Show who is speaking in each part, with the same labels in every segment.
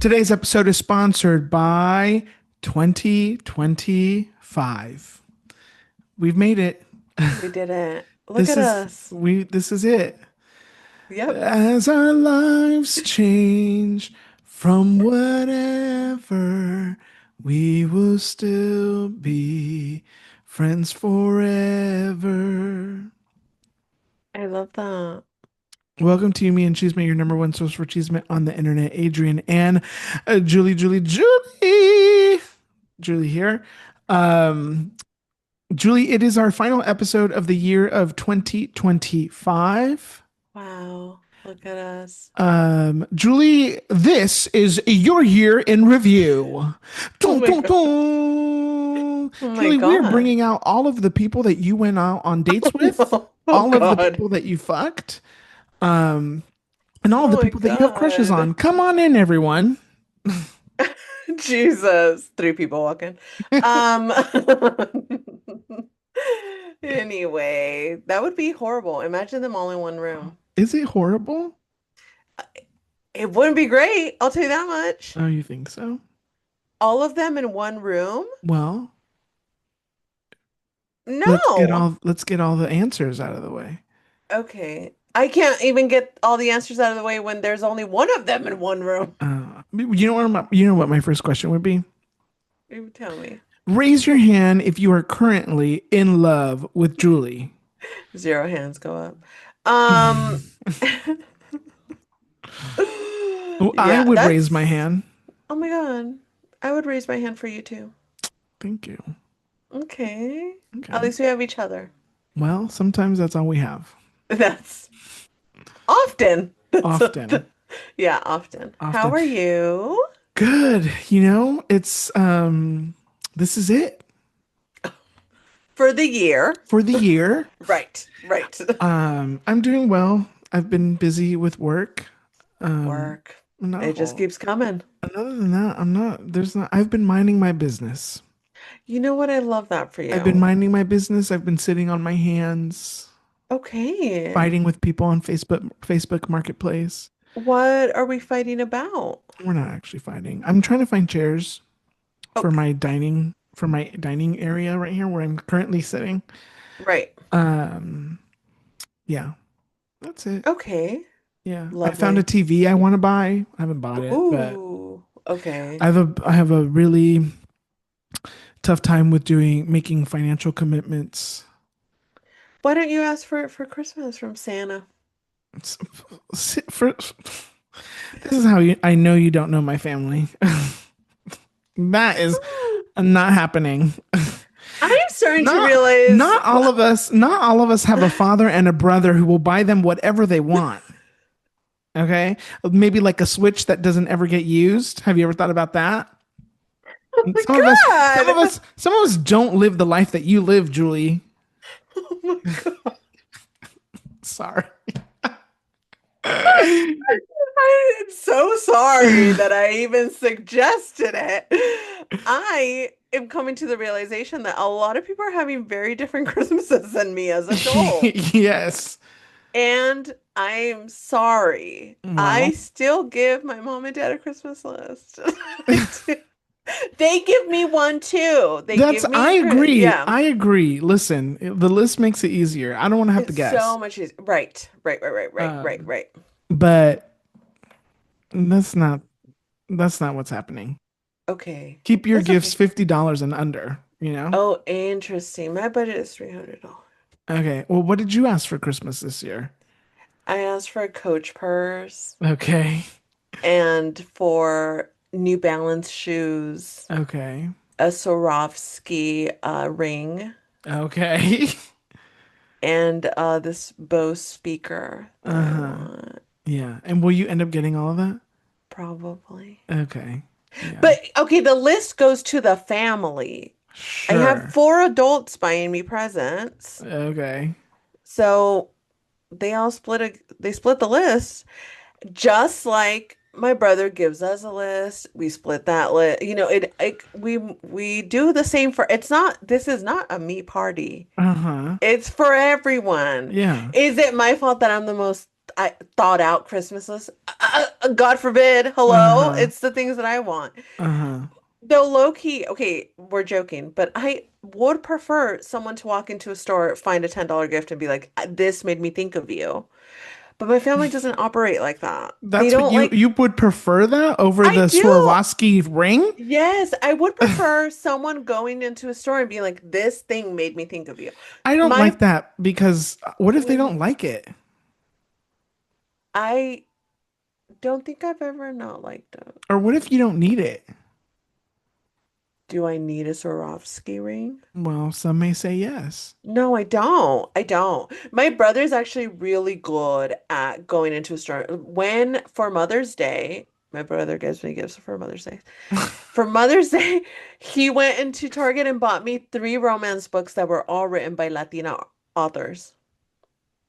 Speaker 1: Today's episode is sponsored by 2025. We've made it.
Speaker 2: We did it. Look
Speaker 1: This
Speaker 2: at
Speaker 1: is
Speaker 2: us.
Speaker 1: this is it.
Speaker 2: Yep.
Speaker 1: As our lives change from whatever, we will still be friends forever.
Speaker 2: I love that.
Speaker 1: Welcome to Me and Chisme, your number one source for Chisme on the internet. Adrian and Julie here. Um, Julie, it is our final episode of the year of 2025.
Speaker 2: Wow. Look at us.
Speaker 1: Julie, this is your year in review.
Speaker 2: Oh
Speaker 1: Dun,
Speaker 2: my
Speaker 1: dun,
Speaker 2: God.
Speaker 1: dun.
Speaker 2: Oh my
Speaker 1: Julie, we're
Speaker 2: God.
Speaker 1: bringing out all of the people that you went out on dates with,
Speaker 2: No. Oh
Speaker 1: all of the
Speaker 2: God.
Speaker 1: people that you fucked, um, and all of
Speaker 2: Oh
Speaker 1: the
Speaker 2: my
Speaker 1: people that you have crushes
Speaker 2: God.
Speaker 1: on. Come on in, everyone.
Speaker 2: Jesus. Three people walking. Um anyway, that would be horrible. Imagine them all in one room.
Speaker 1: Is it horrible?
Speaker 2: It wouldn't be great, I'll tell you that much.
Speaker 1: Oh, you think so?
Speaker 2: All of them in one room?
Speaker 1: Well,
Speaker 2: No.
Speaker 1: let's get all the answers out of the way.
Speaker 2: Okay. I can't even get all the answers out of the way when there's only one of them in one room.
Speaker 1: You know what my first question would be?
Speaker 2: You tell me.
Speaker 1: Raise your hand if you are currently in love with Julie.
Speaker 2: Zero hands go up. Um,
Speaker 1: Oh, I
Speaker 2: yeah,
Speaker 1: would raise my
Speaker 2: that's,
Speaker 1: hand.
Speaker 2: oh my God. I would raise my hand for you too.
Speaker 1: Thank you.
Speaker 2: Okay. At
Speaker 1: Okay.
Speaker 2: least we have each other.
Speaker 1: Well, sometimes that's all we have.
Speaker 2: That's often.
Speaker 1: Often.
Speaker 2: Yeah, often. How
Speaker 1: Often.
Speaker 2: are you?
Speaker 1: Good. It's this is it
Speaker 2: For the year.
Speaker 1: for the year.
Speaker 2: Right, right.
Speaker 1: I'm doing well. I've been busy with work. Um,
Speaker 2: Work.
Speaker 1: not a
Speaker 2: It just
Speaker 1: whole.
Speaker 2: keeps coming.
Speaker 1: Other than that, I've been minding my business.
Speaker 2: You know what? I love that for
Speaker 1: I've been
Speaker 2: you.
Speaker 1: minding my business. I've been sitting on my hands,
Speaker 2: Okay.
Speaker 1: fighting with people on Facebook Marketplace.
Speaker 2: What are we fighting about?
Speaker 1: We're not actually fighting. I'm trying to find chairs
Speaker 2: Oh,
Speaker 1: for my dining area right here where I'm currently sitting.
Speaker 2: right.
Speaker 1: Um, yeah, that's it.
Speaker 2: Okay.
Speaker 1: Yeah, I found a
Speaker 2: Lovely.
Speaker 1: TV I want to buy. I haven't bought it, but
Speaker 2: Ooh. Okay.
Speaker 1: I have a really tough time with doing making financial commitments.
Speaker 2: Why don't you ask for it for Christmas from Santa?
Speaker 1: It's, for, this is how I know you don't know my family. That is not happening.
Speaker 2: I'm starting to
Speaker 1: Not
Speaker 2: realize,
Speaker 1: not all of us have a father and a brother who will buy them whatever they want. Okay? Maybe like a switch that doesn't ever get used. Have you ever thought about that?
Speaker 2: oh my God.
Speaker 1: Some of us don't live the life that you live, Julie.
Speaker 2: Oh my God.
Speaker 1: Sorry.
Speaker 2: I'm so sorry that I even suggested it. I am coming to the realization that a lot of people are having very different Christmases than me as adults.
Speaker 1: Yes.
Speaker 2: And I'm sorry. I
Speaker 1: Well,
Speaker 2: still give my mom and dad a Christmas list. They give me one too. They
Speaker 1: that's
Speaker 2: give me
Speaker 1: I
Speaker 2: a,
Speaker 1: agree.
Speaker 2: yeah.
Speaker 1: I agree. Listen, the list makes it easier. I don't want to have to
Speaker 2: It's so
Speaker 1: guess.
Speaker 2: much easier. Right, right, right, right, right, right,
Speaker 1: Um,
Speaker 2: right.
Speaker 1: but that's not what's happening.
Speaker 2: Okay.
Speaker 1: Keep your
Speaker 2: That's
Speaker 1: gifts
Speaker 2: okay.
Speaker 1: $50 and under, you know?
Speaker 2: Oh, interesting. My budget is $300.
Speaker 1: Okay. Well, what did you ask for Christmas this year?
Speaker 2: I asked for a Coach purse
Speaker 1: Okay.
Speaker 2: and for New Balance shoes,
Speaker 1: Okay.
Speaker 2: a Swarovski ring,
Speaker 1: Okay.
Speaker 2: and this Bose speaker that I
Speaker 1: Uh-huh.
Speaker 2: want,
Speaker 1: Yeah. And will you end up getting all of that?
Speaker 2: probably.
Speaker 1: Okay. Yeah.
Speaker 2: But okay, the list goes to the family. I have
Speaker 1: Sure.
Speaker 2: four adults buying me presents.
Speaker 1: Okay.
Speaker 2: So they split the list just like my brother gives us a list. We split that list. We do the same for it's not this is not a me party.
Speaker 1: Uh-huh.
Speaker 2: It's for everyone.
Speaker 1: Yeah.
Speaker 2: Is it my fault that I'm the most I thought out Christmas list. God forbid. Hello,
Speaker 1: Uh-huh.
Speaker 2: it's the things that I want.
Speaker 1: Uh-huh.
Speaker 2: Though low key, okay, we're joking, but I would prefer someone to walk into a store, find a $10 gift, and be like, "This made me think of you." But my family doesn't operate like that. They
Speaker 1: That's what
Speaker 2: don't like.
Speaker 1: you would prefer that over
Speaker 2: I
Speaker 1: the
Speaker 2: do.
Speaker 1: Swarovski ring?
Speaker 2: Yes, I would prefer someone going into a store and being like, "This thing made me think of you."
Speaker 1: I don't
Speaker 2: My,
Speaker 1: like that because what if they
Speaker 2: mm,
Speaker 1: don't like it?
Speaker 2: I don't think I've ever not liked it.
Speaker 1: Or what if you don't need it?
Speaker 2: Do I need a Swarovski ring?
Speaker 1: Well, some may say yes.
Speaker 2: No, I don't. I don't. My brother's actually really good at going into a store. When for Mother's Day, my brother gives me gifts for Mother's Day. For Mother's Day, he went into Target and bought me three romance books that were all written by Latina authors.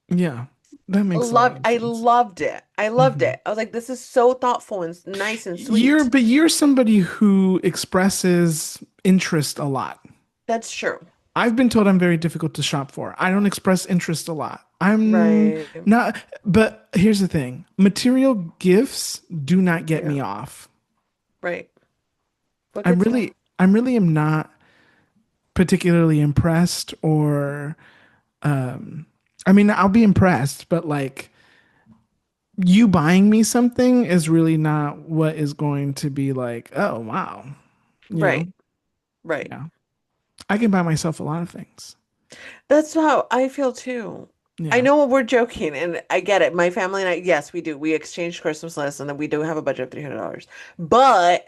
Speaker 1: Yeah, that makes a lot of
Speaker 2: I
Speaker 1: sense.
Speaker 2: loved it. I loved
Speaker 1: Mhm.
Speaker 2: it. I was like, this is so thoughtful and nice and sweet.
Speaker 1: But you're somebody who expresses interest a lot.
Speaker 2: That's true.
Speaker 1: I've been told I'm very difficult to shop for. I don't express interest a lot. I'm
Speaker 2: Right.
Speaker 1: not, but here's the thing. Material gifts do not get
Speaker 2: Yeah.
Speaker 1: me off.
Speaker 2: Right. What gets you off?
Speaker 1: I'm really am not particularly impressed or, I mean, I'll be impressed, but like you buying me something is really not what is going to be like, oh, wow, you know?
Speaker 2: Right. Right.
Speaker 1: Yeah. I can buy myself a lot of things.
Speaker 2: That's how I feel too. I
Speaker 1: Yeah,
Speaker 2: know we're joking and I get it. My family and I, yes, we do. We exchange Christmas lists and then we do have a budget of $300. But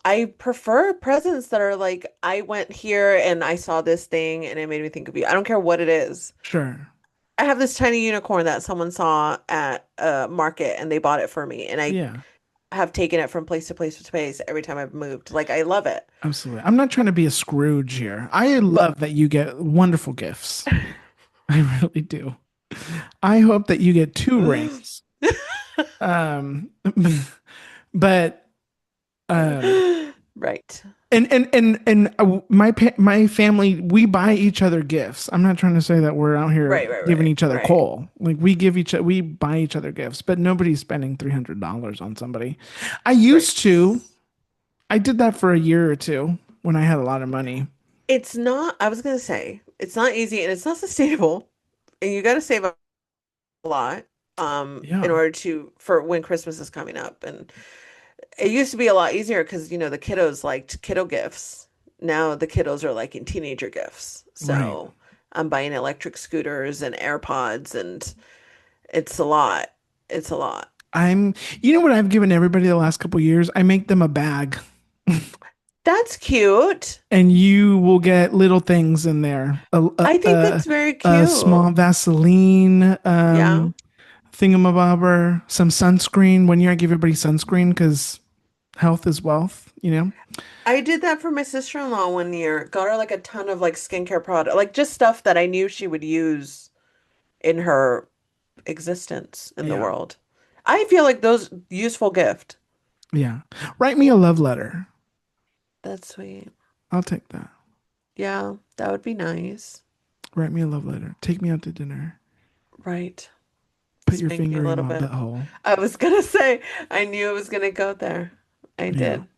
Speaker 2: I prefer presents that are like, I went here and I saw this thing and it made me think of you. I don't care what it is.
Speaker 1: sure.
Speaker 2: I have this tiny unicorn that someone saw at a market and they bought it for me. And I
Speaker 1: Yeah,
Speaker 2: have taken it from place to place to place every time I've moved. Like, I love it.
Speaker 1: absolutely. I'm not trying to be a Scrooge here. I
Speaker 2: But
Speaker 1: love that you get wonderful gifts. I really do. I hope that you get two rings. Um, but
Speaker 2: right.
Speaker 1: my family, we buy each other gifts. I'm not trying to say that we're out here
Speaker 2: Right, right,
Speaker 1: giving
Speaker 2: right,
Speaker 1: each other
Speaker 2: right,
Speaker 1: coal. Like we buy each other gifts, but nobody's spending $300 on somebody. I
Speaker 2: right.
Speaker 1: used to. I did that for a year or two when I had a lot of money.
Speaker 2: It's not, I was gonna say, it's not easy and it's not sustainable. And you gotta save a lot in
Speaker 1: Yeah,
Speaker 2: order to for when Christmas is coming up. And it used to be a lot easier because the kiddos liked kiddo gifts. Now the kiddos are liking teenager gifts.
Speaker 1: right.
Speaker 2: So I'm buying electric scooters and AirPods and it's a lot. It's a lot.
Speaker 1: I'm, you know what I've given everybody the last couple years? I make them a bag
Speaker 2: That's cute.
Speaker 1: and you will get little things in there.
Speaker 2: I think that's very
Speaker 1: A
Speaker 2: cute.
Speaker 1: small Vaseline,
Speaker 2: Yeah.
Speaker 1: thingamabobber, some sunscreen. One year I give everybody sunscreen because health is wealth, you know?
Speaker 2: I did that for my sister-in-law one year. Got her like a ton of like skincare product, like just stuff that I knew she would use in her existence in the
Speaker 1: Yeah.
Speaker 2: world. I feel like those useful gift.
Speaker 1: Yeah. Write me a love letter.
Speaker 2: That's sweet.
Speaker 1: I'll take that.
Speaker 2: Yeah, that would be nice.
Speaker 1: Write me a love letter. Take me out to dinner.
Speaker 2: Right.
Speaker 1: Put your
Speaker 2: Spank me a
Speaker 1: finger in
Speaker 2: little
Speaker 1: my
Speaker 2: bit.
Speaker 1: butthole.
Speaker 2: I was gonna say, I knew it was gonna go there. I
Speaker 1: Yeah.
Speaker 2: did.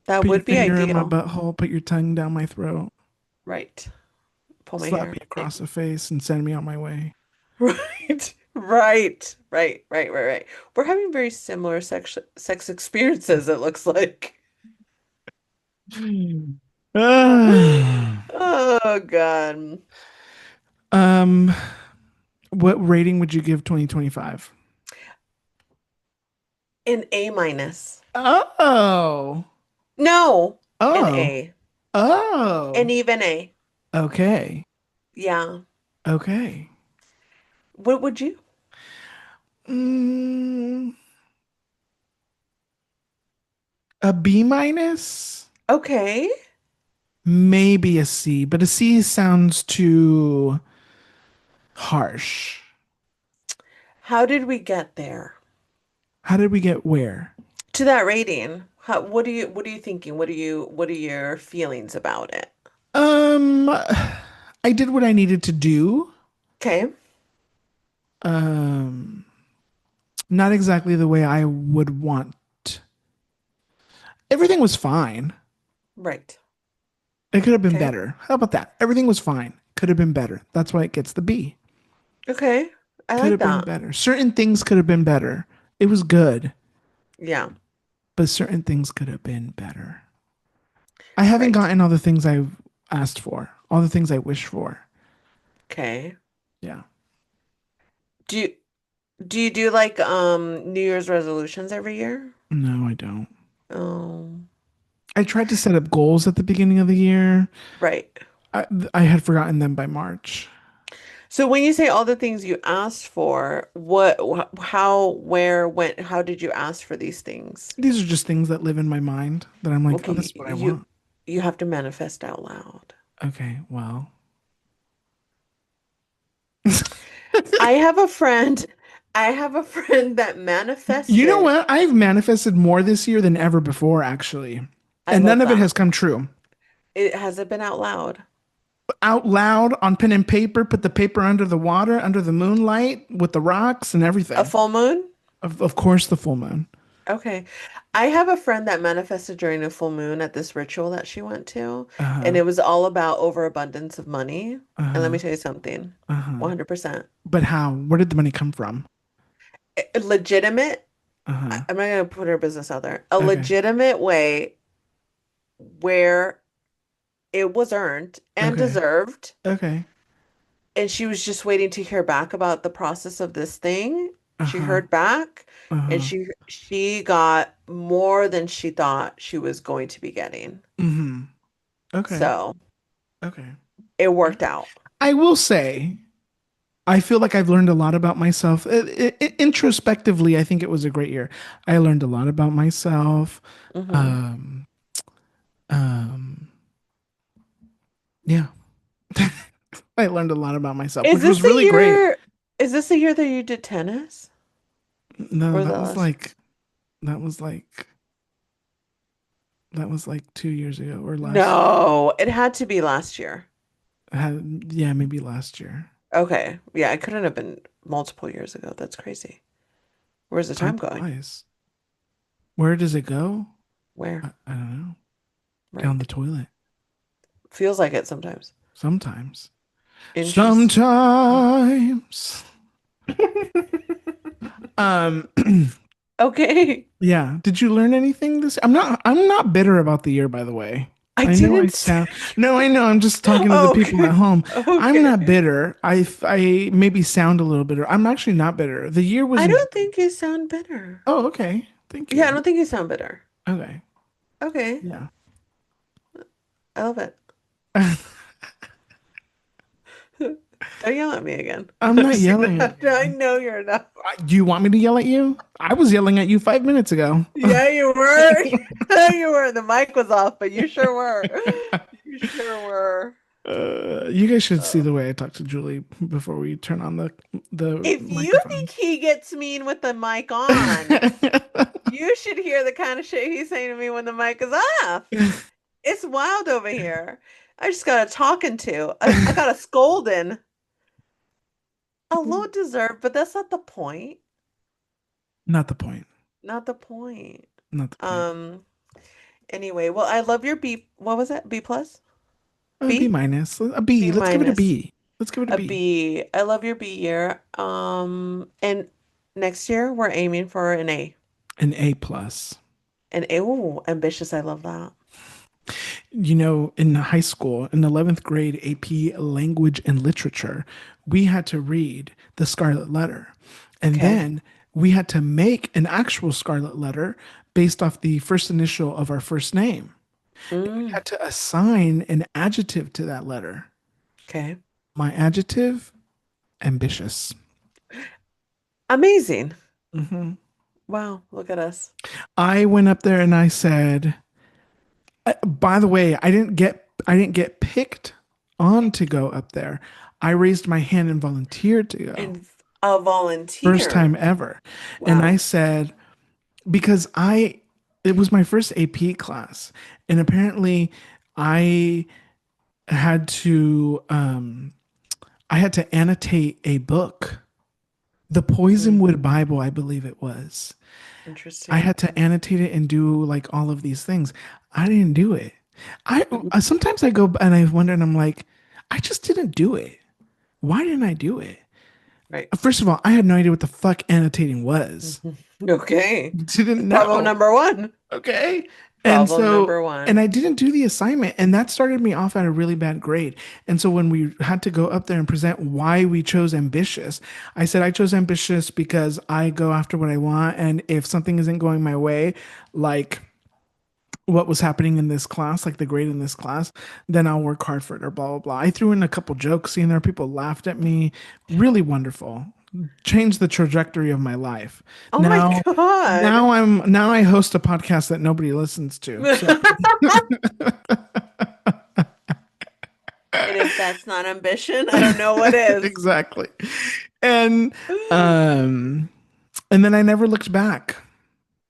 Speaker 2: That
Speaker 1: Put your
Speaker 2: would be
Speaker 1: finger in my
Speaker 2: ideal.
Speaker 1: butthole. Put your tongue down my throat.
Speaker 2: Right. Pull my
Speaker 1: Slap
Speaker 2: hair.
Speaker 1: me across the face and send me on my way.
Speaker 2: Right. Right. Right. Right. Right. Right. We're having very similar sex experiences, it looks like.
Speaker 1: Ah.
Speaker 2: Oh God.
Speaker 1: um, what rating would you give 2025?
Speaker 2: An A minus.
Speaker 1: Oh,
Speaker 2: No, an
Speaker 1: oh,
Speaker 2: A. An
Speaker 1: oh.
Speaker 2: even A.
Speaker 1: Okay,
Speaker 2: Yeah.
Speaker 1: okay.
Speaker 2: What would you?
Speaker 1: Mm, a B minus,
Speaker 2: Okay.
Speaker 1: maybe a C, but a C sounds too harsh.
Speaker 2: How did we get there?
Speaker 1: How did we get where?
Speaker 2: To that rating. What are you thinking? What are your feelings about it?
Speaker 1: Um, I did what I needed to do.
Speaker 2: Okay.
Speaker 1: Um, Not exactly the way I would want. Everything was fine.
Speaker 2: Right.
Speaker 1: It could have been
Speaker 2: Okay.
Speaker 1: better. How about that? Everything was fine. Could have been better. That's why it gets the B.
Speaker 2: Okay. I
Speaker 1: Could
Speaker 2: like
Speaker 1: have been
Speaker 2: that.
Speaker 1: better. Certain things could have been better. It was good,
Speaker 2: Yeah.
Speaker 1: but certain things could have been better. I haven't
Speaker 2: Right.
Speaker 1: gotten all the things I've asked for, all the things I wish for.
Speaker 2: Okay.
Speaker 1: Yeah.
Speaker 2: Do you do you do like New Year's resolutions every year?
Speaker 1: No, I don't.
Speaker 2: Oh,
Speaker 1: I tried to set up goals at the beginning of the year.
Speaker 2: right.
Speaker 1: I, I had forgotten them by March.
Speaker 2: So when you say all the things you asked for, what, how, where, when, how did you ask for these things?
Speaker 1: These are just things that live in my mind that I'm like, oh, this
Speaker 2: Okay,
Speaker 1: is what I want.
Speaker 2: you have to manifest out loud.
Speaker 1: Okay, well,
Speaker 2: I have a friend, I have a friend that
Speaker 1: you know
Speaker 2: manifested.
Speaker 1: what? I've manifested more this year than ever before, actually.
Speaker 2: I
Speaker 1: And none
Speaker 2: love
Speaker 1: of it
Speaker 2: that.
Speaker 1: has come true.
Speaker 2: It hasn't been out loud.
Speaker 1: Out loud on pen and paper, put the paper under the water, under the moonlight with the rocks and
Speaker 2: A
Speaker 1: everything.
Speaker 2: full moon?
Speaker 1: Of course, the full moon.
Speaker 2: Okay. I have a friend that manifested during a full moon at this ritual that she went to,
Speaker 1: Uh
Speaker 2: and
Speaker 1: huh.
Speaker 2: it was all about overabundance of money.
Speaker 1: Uh
Speaker 2: And let me
Speaker 1: huh.
Speaker 2: tell you something,
Speaker 1: Uh huh.
Speaker 2: 100%.
Speaker 1: But how? Where did the money come from?
Speaker 2: Legitimate,
Speaker 1: Uh huh.
Speaker 2: I'm not gonna put her business out there, a
Speaker 1: Okay.
Speaker 2: legitimate way where it was earned and
Speaker 1: Okay.
Speaker 2: deserved,
Speaker 1: Okay.
Speaker 2: and she was just waiting to hear back about the process of this thing.
Speaker 1: Uh
Speaker 2: She
Speaker 1: huh.
Speaker 2: heard back,
Speaker 1: Uh
Speaker 2: and
Speaker 1: huh.
Speaker 2: she got more than she thought she was going to be getting.
Speaker 1: Mm-hmm. Okay.
Speaker 2: So
Speaker 1: Okay.
Speaker 2: it worked out.
Speaker 1: I will say, I feel like I've learned a lot about myself. Introspectively, I think it was a great year. I learned a lot about myself.
Speaker 2: Hmm.
Speaker 1: Um, um, yeah, I learned a lot about myself,
Speaker 2: Is
Speaker 1: which
Speaker 2: this
Speaker 1: was
Speaker 2: the
Speaker 1: really great.
Speaker 2: year? Is this the year that you did tennis?
Speaker 1: No,
Speaker 2: Or the last?
Speaker 1: that was like that was like 2 years ago or last.
Speaker 2: No, it had to be last year.
Speaker 1: Yeah, maybe last year.
Speaker 2: Okay. Yeah, it couldn't have been multiple years ago. That's crazy. Where's the
Speaker 1: Time
Speaker 2: time going?
Speaker 1: flies. Where does it go?
Speaker 2: Where?
Speaker 1: I don't know. Down the
Speaker 2: Right.
Speaker 1: toilet.
Speaker 2: Feels like it sometimes.
Speaker 1: Sometimes.
Speaker 2: Interesting.
Speaker 1: Sometimes. Um,
Speaker 2: Okay.
Speaker 1: yeah. Did you learn anything this? I'm not bitter about the year, by the way.
Speaker 2: I
Speaker 1: I know I
Speaker 2: didn't
Speaker 1: sound,
Speaker 2: say.
Speaker 1: no, I know. I'm just talking to the people
Speaker 2: Okay.
Speaker 1: at home. I'm
Speaker 2: Okay.
Speaker 1: not bitter. I maybe sound a little bitter. I'm actually not bitter. The year was
Speaker 2: I
Speaker 1: enjoyable.
Speaker 2: don't think you sound bitter.
Speaker 1: Oh, okay. Thank
Speaker 2: Yeah, I
Speaker 1: you.
Speaker 2: don't think you sound bitter.
Speaker 1: Okay.
Speaker 2: Okay.
Speaker 1: Yeah.
Speaker 2: I love it. Don't yell at me again.
Speaker 1: I'm
Speaker 2: I'm
Speaker 1: not
Speaker 2: just
Speaker 1: yelling
Speaker 2: kidding.
Speaker 1: at
Speaker 2: I
Speaker 1: you.
Speaker 2: know you're not.
Speaker 1: Do you want me to yell at you? I was yelling at you 5 minutes ago.
Speaker 2: Yeah, you were. You were. The mic was off, but you sure were. You sure were.
Speaker 1: You guys should see
Speaker 2: Uh,
Speaker 1: the way I talk to Julie before we turn on the
Speaker 2: if you think
Speaker 1: microphones.
Speaker 2: he gets mean with the mic on, you should hear the kind of shit he's saying to me when the mic is off. It's wild over here. I just got a talking to. I got a scolding. A little deserved, but that's not the point.
Speaker 1: Not the point.
Speaker 2: Not the point.
Speaker 1: Not the point.
Speaker 2: Um, anyway, well, I love your B. What was it? B plus?
Speaker 1: B
Speaker 2: B?
Speaker 1: minus, a B.
Speaker 2: B
Speaker 1: Let's give it a
Speaker 2: minus.
Speaker 1: B. Let's give it a
Speaker 2: A
Speaker 1: B.
Speaker 2: B. I love your B year. And next year we're aiming for an A.
Speaker 1: An A plus.
Speaker 2: An A. Ooh, ambitious. I love that.
Speaker 1: In high school, in 11th grade AP Language and Literature, we had to read The Scarlet Letter. And
Speaker 2: Okay.
Speaker 1: then we had to make an actual scarlet letter based off the first initial of our first name. We
Speaker 2: Mm,
Speaker 1: had to assign an adjective to that letter.
Speaker 2: okay.
Speaker 1: My adjective, ambitious.
Speaker 2: Amazing.
Speaker 1: Hmm.
Speaker 2: Wow. Look at us.
Speaker 1: I went up there and I said, by the way, I didn't get picked on to go up there. I raised my hand and volunteered to go.
Speaker 2: And a
Speaker 1: First time
Speaker 2: volunteer.
Speaker 1: ever. And I
Speaker 2: Wow.
Speaker 1: said, because it was my first AP class. And apparently I had to, I had to annotate a book The
Speaker 2: Hmm.
Speaker 1: Poisonwood Bible, I believe it was. I
Speaker 2: Interesting.
Speaker 1: had to annotate it and do like all of these things. I didn't do it. Sometimes I go and I wonder and I'm like, I just didn't do it. Why didn't I do it?
Speaker 2: Right.
Speaker 1: First of all, I had no idea what the fuck annotating was.
Speaker 2: Mhm. Okay.
Speaker 1: Didn't
Speaker 2: Problem
Speaker 1: know.
Speaker 2: number one.
Speaker 1: Okay. And
Speaker 2: Problem
Speaker 1: so,
Speaker 2: number
Speaker 1: and
Speaker 2: one.
Speaker 1: I didn't do the assignment, and that started me off at a really bad grade. And so, when we had to go up there and present why we chose ambitious, I said, I chose ambitious because I go after what I want. And if something isn't going my way, like what was happening in this class, like the grade in this class, then I'll work hard for it or blah, blah, blah. I threw in a couple jokes in there. People laughed at me. Really wonderful. Changed the trajectory of my life.
Speaker 2: Oh my
Speaker 1: Now,
Speaker 2: God.
Speaker 1: now I host a podcast that nobody listens to. So
Speaker 2: And if that's not ambition, I don't know what is.
Speaker 1: exactly. And um and then I never looked back.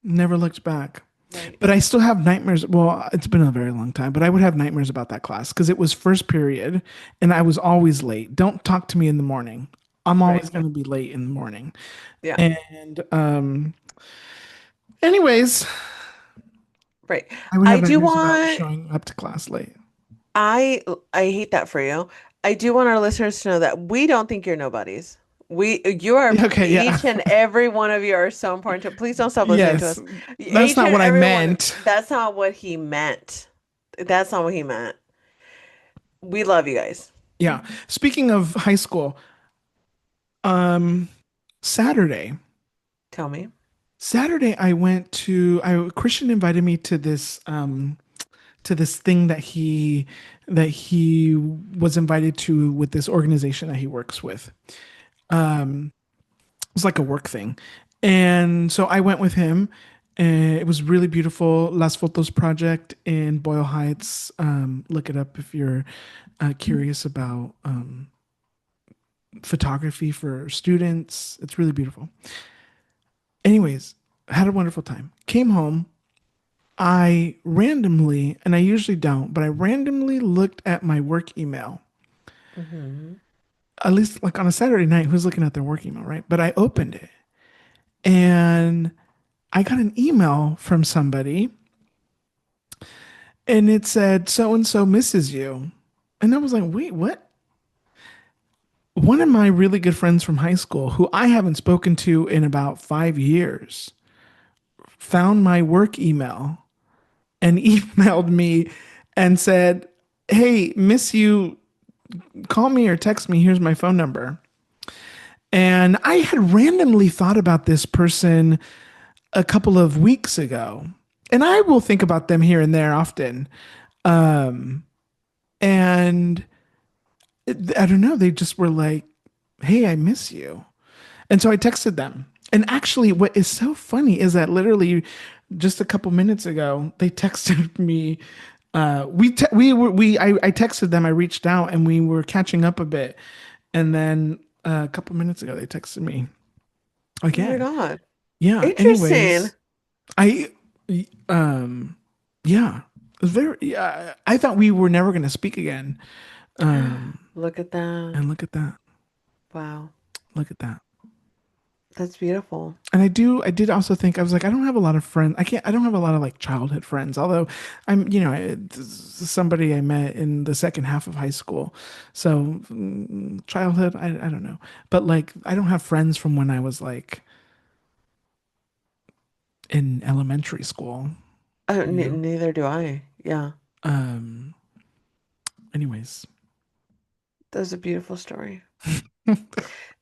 Speaker 1: Never looked back.
Speaker 2: Right.
Speaker 1: But I still have nightmares. Well, it's been a very long time, but I would have nightmares about that class because it was first period and I was always late. Don't talk to me in the morning. I'm
Speaker 2: Right.
Speaker 1: always going to be late in the morning.
Speaker 2: Yeah.
Speaker 1: And anyways,
Speaker 2: Right.
Speaker 1: I would
Speaker 2: I
Speaker 1: have
Speaker 2: do
Speaker 1: nightmares about
Speaker 2: want
Speaker 1: showing up to class late.
Speaker 2: I I hate that for you. I do want our listeners to know that we don't think you're nobodies. You are
Speaker 1: Okay, yeah.
Speaker 2: each and every one of you are so important. Please don't stop listening to
Speaker 1: Yes.
Speaker 2: us.
Speaker 1: That's
Speaker 2: Each
Speaker 1: not
Speaker 2: and
Speaker 1: what I
Speaker 2: every one.
Speaker 1: meant.
Speaker 2: That's not what he meant. That's not what he meant. We love you guys.
Speaker 1: Yeah. Speaking of high school, um Saturday.
Speaker 2: Tell me.
Speaker 1: Saturday I went to I Christian invited me to this thing that he was invited to with this organization that he works with. It was like a work thing. And so I went with him and it was really beautiful. Las Fotos Project in Boyle Heights. Look it up if you're curious about photography for students. It's really beautiful. Anyways, had a wonderful time. Came home. I randomly, and I usually don't, but I randomly looked at my work email.
Speaker 2: Hmm.
Speaker 1: At least like on a Saturday night, who's looking at their work email, right? But I opened it and I got an email from somebody and it said, so and so misses you. And I was like, wait, what? One of my really good friends from high school, who I haven't spoken to in about 5 years, found my work email and emailed me and said, hey, miss you. Call me or text me. Here's my phone number. And I had randomly thought about this person a couple of weeks ago. And I will think about them here and there often. And I don't know, they just were like, hey, I miss you. And so I texted them. And actually, what is so funny is that literally just a couple minutes ago, they texted me. I texted them. I reached out and we were catching up a bit. And then a couple minutes ago, they texted me
Speaker 2: Oh my
Speaker 1: again.
Speaker 2: God.
Speaker 1: Yeah.
Speaker 2: Interesting.
Speaker 1: Anyways, I, um, yeah, it was very. Yeah, I thought we were never going to speak again. Um,
Speaker 2: Look at that.
Speaker 1: and look at that.
Speaker 2: Wow.
Speaker 1: Look at that.
Speaker 2: That's beautiful.
Speaker 1: And I did also think I was like, I don't have a lot of friends. I don't have a lot of like childhood friends. Although this is somebody I met in the second half of high school. So childhood, I don't know. But like, I don't have friends from when I was like in elementary school. You know.
Speaker 2: Neither do I. Yeah.
Speaker 1: Um. Anyways.
Speaker 2: That's a beautiful story.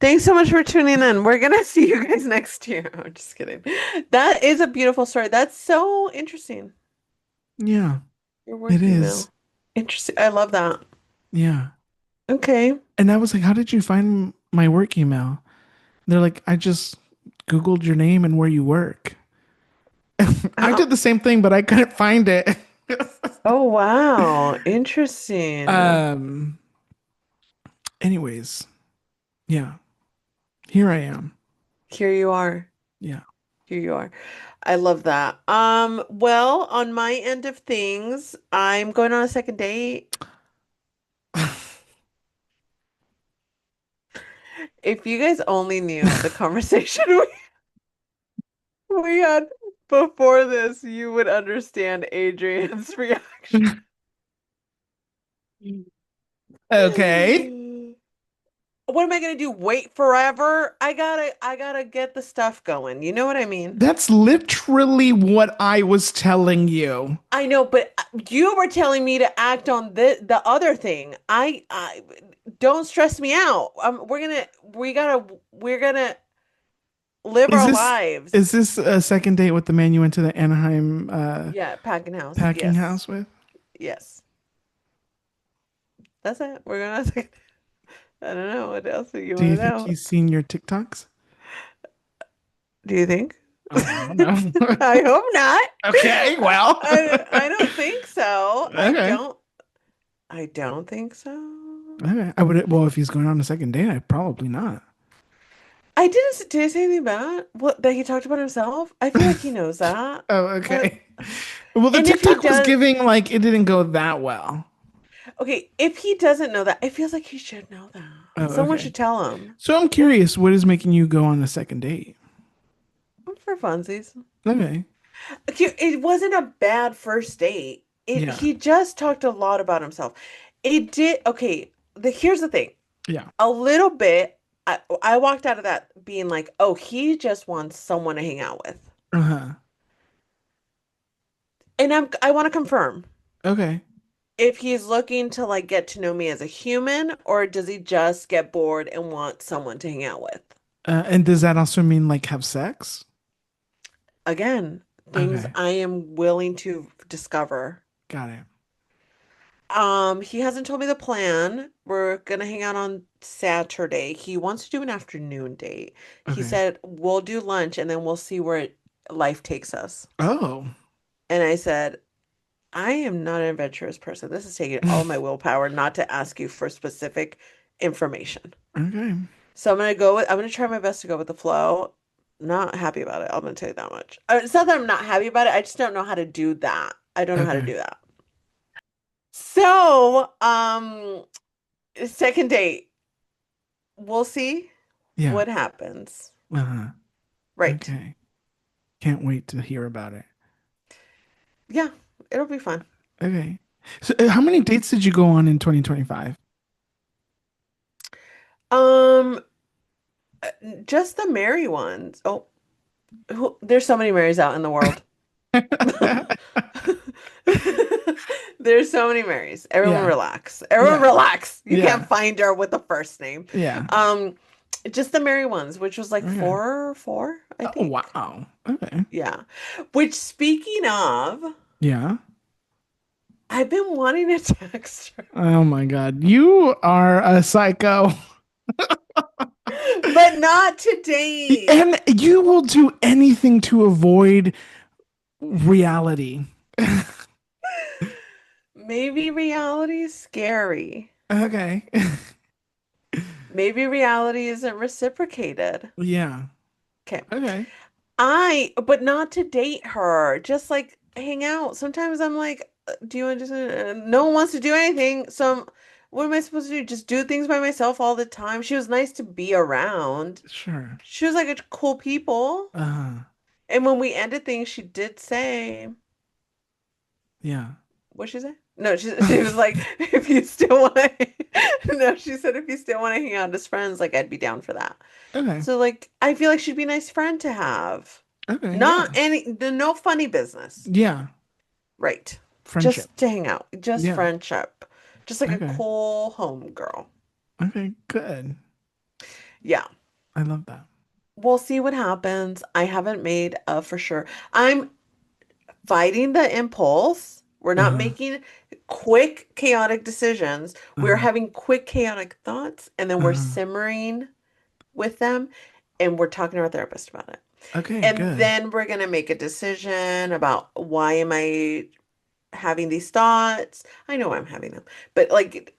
Speaker 2: Thanks so much for tuning in. We're gonna see you guys next year. I'm just kidding. That is a beautiful story. That's so interesting.
Speaker 1: Yeah,
Speaker 2: Your
Speaker 1: it
Speaker 2: work
Speaker 1: is.
Speaker 2: email. Interesting. I love that.
Speaker 1: Yeah.
Speaker 2: Okay.
Speaker 1: And I was like, how did you find my work email? They're like, I just Googled your name and where you work. I
Speaker 2: Oh,
Speaker 1: did the same thing, but I couldn't find it.
Speaker 2: oh wow. Interesting.
Speaker 1: um, anyways, yeah, here I am.
Speaker 2: Here you are.
Speaker 1: Yeah.
Speaker 2: Here you are. I love that. Well, on my end of things, I'm going on a second date. If you guys only knew the conversation we had before this, you would understand Adrian's reaction.
Speaker 1: Okay.
Speaker 2: What am I gonna do? Wait forever? I gotta get the stuff going. You know what I mean?
Speaker 1: That's literally what I was telling you.
Speaker 2: I know, but you were telling me to act on the other thing. I don't stress me out. We're gonna live
Speaker 1: Is
Speaker 2: our
Speaker 1: this
Speaker 2: lives.
Speaker 1: is this a second date with the man you went to the Anaheim
Speaker 2: Yeah, packing house.
Speaker 1: packing
Speaker 2: Yes.
Speaker 1: house with?
Speaker 2: Yes. That's it. We're gonna I don't know what else do you
Speaker 1: Do
Speaker 2: want
Speaker 1: you
Speaker 2: to
Speaker 1: think
Speaker 2: know.
Speaker 1: he's seen your TikToks?
Speaker 2: Do you think?
Speaker 1: Oh, I don't know.
Speaker 2: I hope not.
Speaker 1: Okay, well.
Speaker 2: I don't think so.
Speaker 1: Okay.
Speaker 2: I don't think so.
Speaker 1: Okay. I would well if he's going on a second date, I probably not.
Speaker 2: Did I say anything bad? What that he talked about himself? I feel like he knows that.
Speaker 1: Oh,
Speaker 2: But
Speaker 1: okay. Well, the
Speaker 2: and if he
Speaker 1: TikTok was
Speaker 2: does,
Speaker 1: giving like it didn't go that well.
Speaker 2: okay, if he doesn't know that, it feels like he should know that.
Speaker 1: Oh,
Speaker 2: Someone
Speaker 1: okay.
Speaker 2: should tell him.
Speaker 1: So I'm curious, what is making you go on a second date?
Speaker 2: For funsies.
Speaker 1: Okay.
Speaker 2: Okay, it wasn't a bad first date.
Speaker 1: Yeah.
Speaker 2: He just talked a lot about himself. It did okay. Here's the thing.
Speaker 1: Yeah.
Speaker 2: A little bit. I walked out of that being like, oh, he just wants someone to hang out with,
Speaker 1: Uh-huh.
Speaker 2: and I want to confirm
Speaker 1: Okay.
Speaker 2: if he's looking to like get to know me as a human, or does he just get bored and want someone to hang out with?
Speaker 1: And does that also mean like have sex?
Speaker 2: Again, things
Speaker 1: Okay.
Speaker 2: I am willing to discover.
Speaker 1: Got it.
Speaker 2: He hasn't told me the plan. We're gonna hang out on Saturday. He wants to do an afternoon date. He
Speaker 1: Okay.
Speaker 2: said we'll do lunch and then we'll see where life takes us.
Speaker 1: Oh.
Speaker 2: And I said, I am not an adventurous person. This is taking all my willpower not to ask you for specific information.
Speaker 1: Okay.
Speaker 2: So I'm gonna try my best to go with the flow. Not happy about it. I'm gonna tell you that much. It's not that I'm not happy about it. I just don't know how to do that. I don't know how to
Speaker 1: Okay.
Speaker 2: do that. So, second date. We'll see
Speaker 1: Yeah.
Speaker 2: what happens.
Speaker 1: Uh-huh.
Speaker 2: Right.
Speaker 1: Okay. Can't wait to hear about it.
Speaker 2: Yeah, it'll be fun.
Speaker 1: Okay. So how many dates did you go on in 2025?
Speaker 2: Um, just the merry ones. Oh, there's so many Marys out in the world. There's so many Marys. Everyone
Speaker 1: Yeah.
Speaker 2: relax. Everyone
Speaker 1: Yeah.
Speaker 2: relax. You can't
Speaker 1: Yeah.
Speaker 2: find her with the first name.
Speaker 1: Yeah.
Speaker 2: Um, just the merry ones, which was like
Speaker 1: Okay.
Speaker 2: four, I
Speaker 1: Oh,
Speaker 2: think.
Speaker 1: wow. Okay.
Speaker 2: Yeah. Which speaking of,
Speaker 1: Yeah.
Speaker 2: I've been wanting to text her,
Speaker 1: Oh my God. You are a psycho.
Speaker 2: but not to date.
Speaker 1: And you will do anything to avoid reality.
Speaker 2: Maybe reality is scary.
Speaker 1: Okay.
Speaker 2: Maybe reality isn't reciprocated.
Speaker 1: Yeah.
Speaker 2: Okay.
Speaker 1: Okay.
Speaker 2: But not to date her, just like hang out. Sometimes I'm like, do you want to just, no one wants to do anything. What am I supposed to do? Just do things by myself all the time. She was nice to be around.
Speaker 1: Sure.
Speaker 2: She was like a cool people.
Speaker 1: Uh,
Speaker 2: And when we ended things, she did say,
Speaker 1: yeah.
Speaker 2: what'd she say? No, she was like, if you still want to, no, she said, if you still want to hang out as friends, like I'd be down for that.
Speaker 1: Okay.
Speaker 2: So like, I feel like she'd be a nice friend to have.
Speaker 1: Okay.
Speaker 2: Not
Speaker 1: Yeah.
Speaker 2: no funny business.
Speaker 1: Yeah.
Speaker 2: Right.
Speaker 1: Friendship.
Speaker 2: Just to hang out. Just
Speaker 1: Yeah.
Speaker 2: friendship. Just like a
Speaker 1: Okay.
Speaker 2: cool home girl.
Speaker 1: Okay. Good.
Speaker 2: Yeah.
Speaker 1: I love that.
Speaker 2: We'll see what happens. I haven't made a for sure. I'm fighting the impulse. We're not
Speaker 1: Uh-huh.
Speaker 2: making quick, chaotic decisions. We're
Speaker 1: Uh-huh.
Speaker 2: having quick, chaotic thoughts, and then we're
Speaker 1: Uh-huh.
Speaker 2: simmering with them, and we're talking to our therapist about it.
Speaker 1: Okay.
Speaker 2: And
Speaker 1: Good.
Speaker 2: then we're gonna make a decision about why am I having these thoughts? I know I'm having them, but like,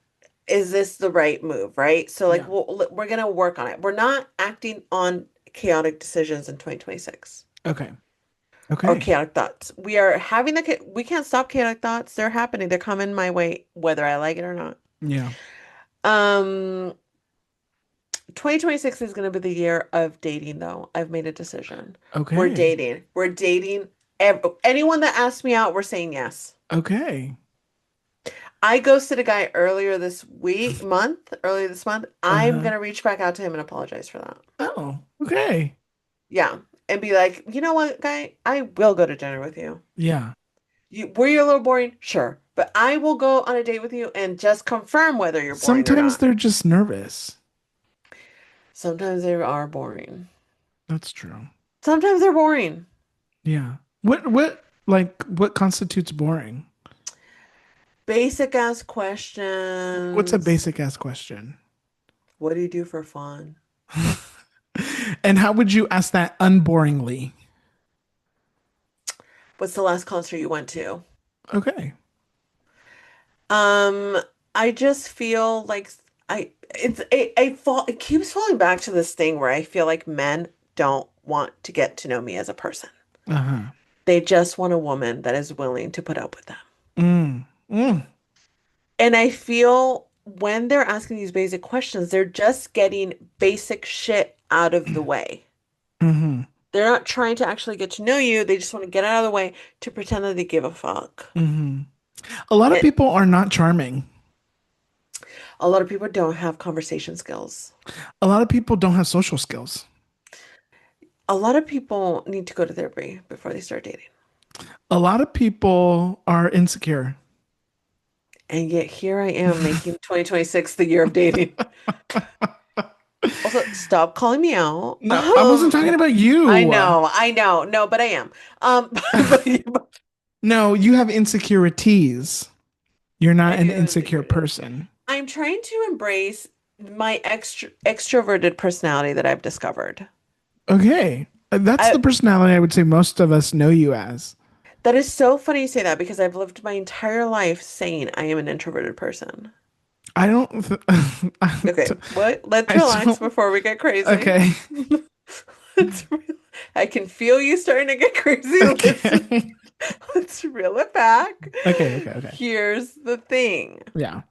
Speaker 2: is this the right move, right? So like,
Speaker 1: Yeah.
Speaker 2: we're gonna work on it. We're not acting on chaotic decisions in 2026
Speaker 1: Okay.
Speaker 2: or
Speaker 1: Okay.
Speaker 2: chaotic thoughts. We are having we can't stop chaotic thoughts. They're happening. They're coming my way, whether I like it or not.
Speaker 1: Yeah.
Speaker 2: Um, 2026 is going to be the year of dating, though. I've made a decision. We're
Speaker 1: Okay.
Speaker 2: dating. We're dating. Anyone that asks me out, we're saying yes.
Speaker 1: Okay.
Speaker 2: I ghosted a guy earlier this month. I'm
Speaker 1: Uh-huh.
Speaker 2: going to reach back out to him and apologize for that.
Speaker 1: Oh, okay.
Speaker 2: Yeah. And be like, you know what, guy? I will go to dinner with you.
Speaker 1: Yeah.
Speaker 2: Were you a little boring? Sure. But I will go on a date with you and just confirm whether you're boring or
Speaker 1: Sometimes
Speaker 2: not.
Speaker 1: they're just nervous.
Speaker 2: Sometimes they are boring.
Speaker 1: That's true.
Speaker 2: Sometimes they're boring.
Speaker 1: Yeah. What constitutes boring?
Speaker 2: Basic ass
Speaker 1: What's a
Speaker 2: questions.
Speaker 1: basic ass question?
Speaker 2: What do you do for fun?
Speaker 1: And how would you ask that unboringly?
Speaker 2: What's the last concert you went to?
Speaker 1: Okay.
Speaker 2: Um, I just feel like it keeps falling back to this thing where I feel like men don't want to get to know me as a person.
Speaker 1: Uh-huh.
Speaker 2: They just want a woman that is willing to put up with them.
Speaker 1: Mm. Mm.
Speaker 2: And I feel when they're asking these basic questions, they're just getting basic shit out of the way.
Speaker 1: Mm-hmm.
Speaker 2: They're not trying to actually get to know you. They just want to get out of the way to pretend that they give a fuck.
Speaker 1: Mm-hmm. A lot of
Speaker 2: And
Speaker 1: people are not charming.
Speaker 2: a lot of people don't have conversation skills.
Speaker 1: A lot of people don't have social skills.
Speaker 2: A lot of people need to go to therapy before they start dating.
Speaker 1: A lot of people are insecure.
Speaker 2: And yet here I am making 2026 the year of dating. Also, stop calling me out.
Speaker 1: No, I wasn't talking about you.
Speaker 2: I know. No, but I am. But
Speaker 1: No, you have insecurities. You're
Speaker 2: I
Speaker 1: not an
Speaker 2: do have
Speaker 1: insecure
Speaker 2: insecurities.
Speaker 1: person.
Speaker 2: I'm trying to embrace my extroverted personality that I've discovered.
Speaker 1: Okay. That's
Speaker 2: I
Speaker 1: the personality I would say most of us know you as.
Speaker 2: That is so funny you say that because I've lived my entire life saying I am an introverted person.
Speaker 1: I don't,
Speaker 2: Okay, what? Let's
Speaker 1: I
Speaker 2: relax
Speaker 1: don't,
Speaker 2: before we get crazy.
Speaker 1: okay.
Speaker 2: Let's re I can feel you starting to get crazy.
Speaker 1: Okay.
Speaker 2: Let's reel it back.
Speaker 1: Okay. Okay. Okay.
Speaker 2: Here's the thing.
Speaker 1: Yeah.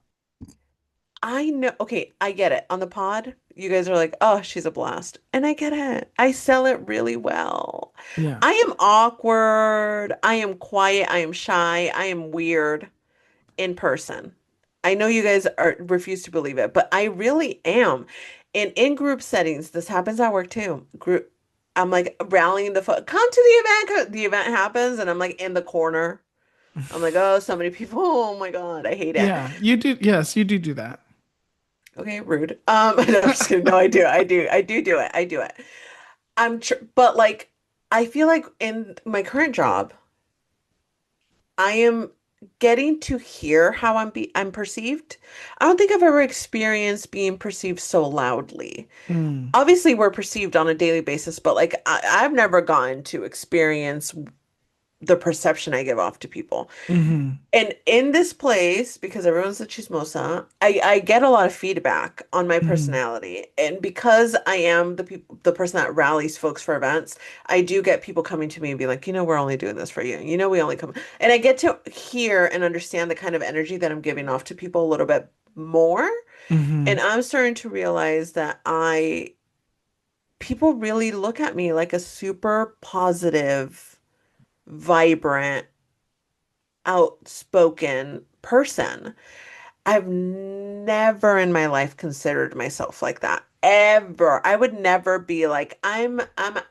Speaker 2: I know, okay, I get it. On the pod, you guys are like, oh, she's a blast. And I get it. I sell it really well.
Speaker 1: Yeah.
Speaker 2: I am awkward. I am quiet. I am shy. I am weird in person. I know you guys are refuse to believe it, but I really am. And in group settings, this happens at work too. I'm like rallying come to the event. The event happens, and I'm like in the corner. I'm like, oh, so many people. Oh my God, I hate it.
Speaker 1: Yeah. You do. Yes, you do that.
Speaker 2: Okay, rude. No, I'm just kidding. No, I do do it. I do it. But like, I feel like in my current job, I am getting to hear how I'm perceived. I don't think I've ever experienced being perceived so loudly.
Speaker 1: Mm.
Speaker 2: Obviously, we're perceived on a daily basis, but like I've never gotten to experience the perception I give off to people.
Speaker 1: Hmm.
Speaker 2: And in this place, because everyone's a chismosa, I get a lot of feedback on my
Speaker 1: Hmm.
Speaker 2: personality. And because I am the person that rallies folks for events, I do get people coming to me and be like, you know, we're only doing this for you. You know, we only come. And I get to hear and understand the kind of energy that I'm giving off to people a little bit more.
Speaker 1: Hmm.
Speaker 2: And I'm starting to realize that people really look at me like a super positive, vibrant, outspoken person. I've never in my life considered myself like that. Ever. I would never be like, I'm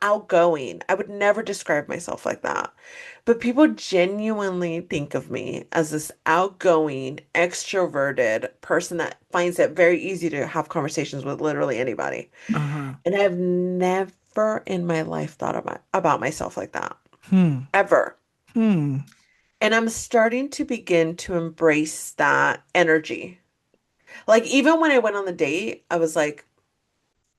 Speaker 2: outgoing. I would never describe myself like that. But people genuinely think of me as this outgoing, extroverted person that finds it very easy to have conversations with literally anybody.
Speaker 1: Uh-huh.
Speaker 2: And I've never in my life thought about myself like that.
Speaker 1: Hmm.
Speaker 2: Ever.
Speaker 1: Hmm.
Speaker 2: And I'm starting to begin to embrace that energy. Like, even when I went on the date, I was like,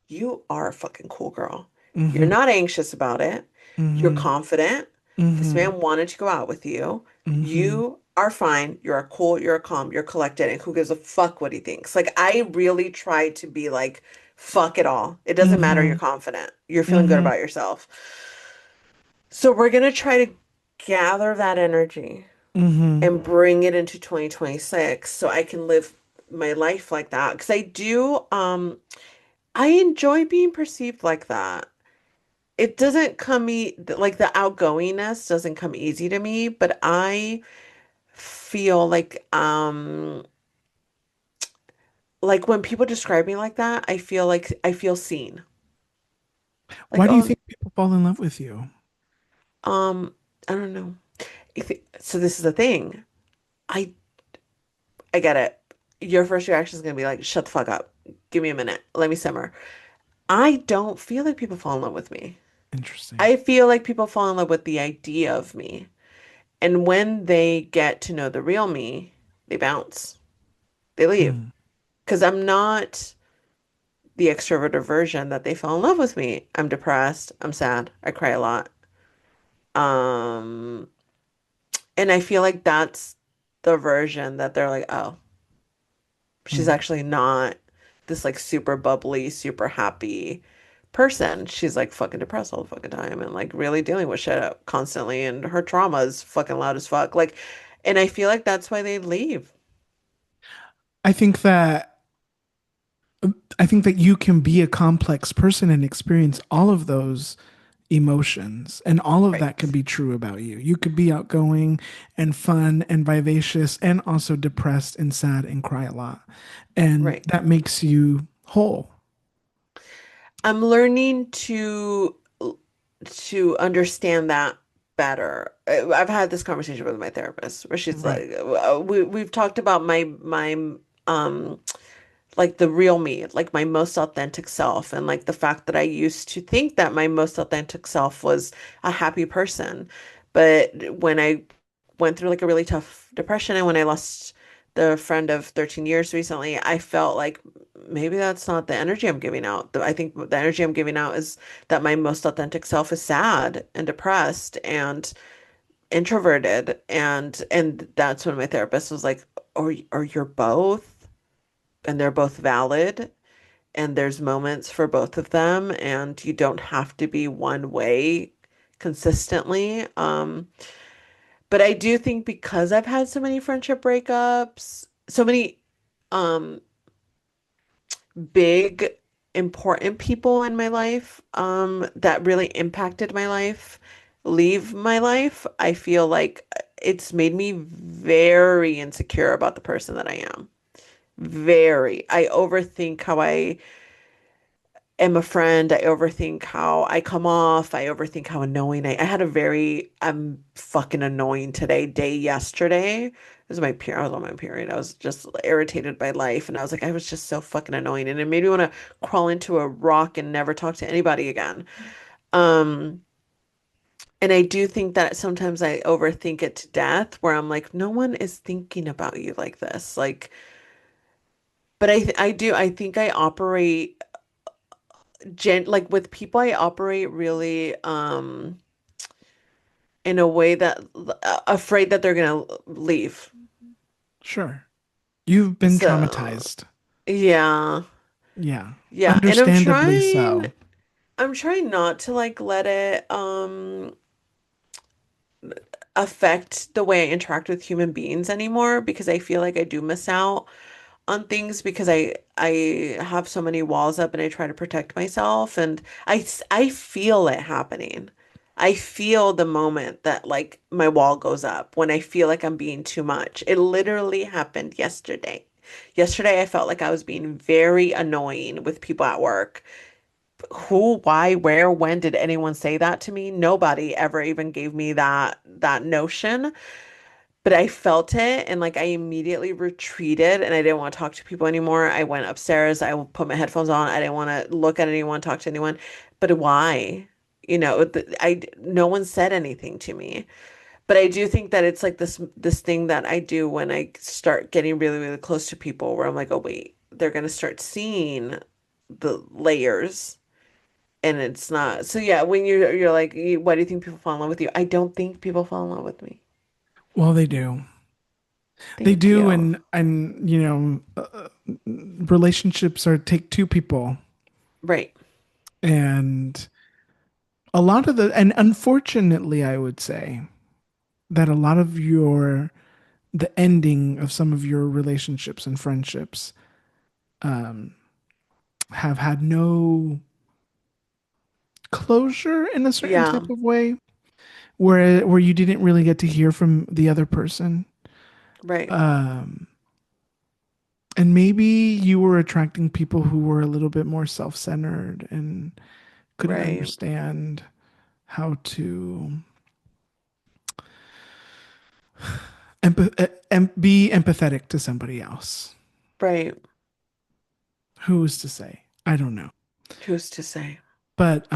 Speaker 2: you are a fucking cool girl. You're
Speaker 1: Hmm.
Speaker 2: not anxious about it. You're
Speaker 1: Hmm.
Speaker 2: confident. This
Speaker 1: Hmm.
Speaker 2: man wanted to go out with you.
Speaker 1: Hmm.
Speaker 2: You are fine. You're a cool, you're a calm, you're collected, and who gives a fuck what he thinks? Like, I really try to be like, fuck it all. It doesn't matter. You're
Speaker 1: Hmm.
Speaker 2: confident. You're feeling good
Speaker 1: Hmm.
Speaker 2: about yourself. So, we're going to try to gather that energy
Speaker 1: Hmm.
Speaker 2: and bring it into 2026 so I can live my life like that. Because I do, I enjoy being perceived like that. It doesn't come like the outgoingness doesn't come easy to me, but I feel like when people describe me like that, like I feel seen. Like,
Speaker 1: Why do you
Speaker 2: oh,
Speaker 1: think people fall in love with you?
Speaker 2: um, I don't know. So this is the thing. I I get it. Your first reaction is gonna be like, shut the fuck up. Give me a minute. Let me simmer. I don't feel like people fall in love with me.
Speaker 1: Interesting.
Speaker 2: I feel like people fall in love with the idea of me. And when they get to know the real me, they bounce. They leave.
Speaker 1: Hmm.
Speaker 2: Because I'm not the extroverted version that they fell in love with me. I'm depressed. I'm sad. I cry a lot. Um, and I feel like that's the version that they're like, oh, she's
Speaker 1: Hmm.
Speaker 2: actually not this like super bubbly, super happy person. She's like fucking depressed all the fucking time and like really dealing with shit constantly and her trauma is fucking loud as fuck. Like, and I feel like that's why they leave.
Speaker 1: I think that I think that you can be a complex person and experience all of those emotions, and all of that can
Speaker 2: Right.
Speaker 1: be true about you. You could be outgoing and fun and vivacious and also depressed and sad and cry a lot. And
Speaker 2: Right.
Speaker 1: that makes you whole.
Speaker 2: I'm learning to understand that better. I've had this conversation with my therapist where she's
Speaker 1: Right.
Speaker 2: like, we've talked about um like the real me, like my most authentic self, and like the fact that I used to think that my most authentic self was a happy person. But when I went through like a really tough depression and when I lost the friend of 13 years recently, I felt like maybe that's not the energy I'm giving out. I think the energy I'm giving out is that my most authentic self is sad and depressed and introverted and that's when my therapist was like, or you're both and they're both valid and there's moments for both of them and you don't have to be one way consistently. But I do think because I've had so many friendship breakups, so many um big important people in my life that really impacted my life leave my life, I feel like it's made me very insecure about the person that I am. Very. I overthink how I am a friend. I overthink how I come off. I overthink how annoying I had a very I'm fucking annoying today day yesterday. It was my period. I was on my period. I was just irritated by life and I was like I was just so fucking annoying and it made me want to crawl into a rock and never talk to anybody again. Um and I do think that sometimes I overthink it to death where I'm like no one is thinking about you like this. Like but I think I operate like with people I operate really in a way that afraid that they're gonna leave.
Speaker 1: Sure. You've been
Speaker 2: So
Speaker 1: traumatized.
Speaker 2: yeah.
Speaker 1: Yeah.
Speaker 2: Yeah. And
Speaker 1: Understandably so.
Speaker 2: I'm trying not to like let it affect the way I interact with human beings anymore because I feel like I do miss out on things because I have so many walls up and I try to protect myself and I feel it happening. I feel the moment that like my wall goes up when I feel like I'm being too much. It literally happened yesterday. Yesterday I felt like I was being very annoying with people at work. Who, why, where, when did anyone say that to me? Nobody ever even gave me that notion. But I felt it and like I immediately retreated and I didn't want to talk to people anymore. I went upstairs, I put my headphones on. I didn't want to look at anyone, talk to anyone. But why? You know, no one said anything to me. But I do think that it's like this thing that I do when I start getting really, really close to people where I'm like, oh wait, they're gonna start seeing the layers and it's not. So yeah, when you're like, why do you think people fall in love with you? I don't think people fall in love with me.
Speaker 1: Well, they do. They
Speaker 2: Thank
Speaker 1: do,
Speaker 2: you.
Speaker 1: and relationships are take two people,
Speaker 2: Right.
Speaker 1: and a lot of and unfortunately, I would say that a lot of the ending of some of your relationships and friendships have had no closure in a certain
Speaker 2: Yeah,
Speaker 1: type of way, where you didn't really get to hear from the other person.
Speaker 2: right,
Speaker 1: Um, and maybe you were attracting people who were a little bit more self-centered and couldn't
Speaker 2: right,
Speaker 1: understand how to be empathetic to somebody else.
Speaker 2: right.
Speaker 1: Who's to say? I don't know.
Speaker 2: Who's to say?
Speaker 1: But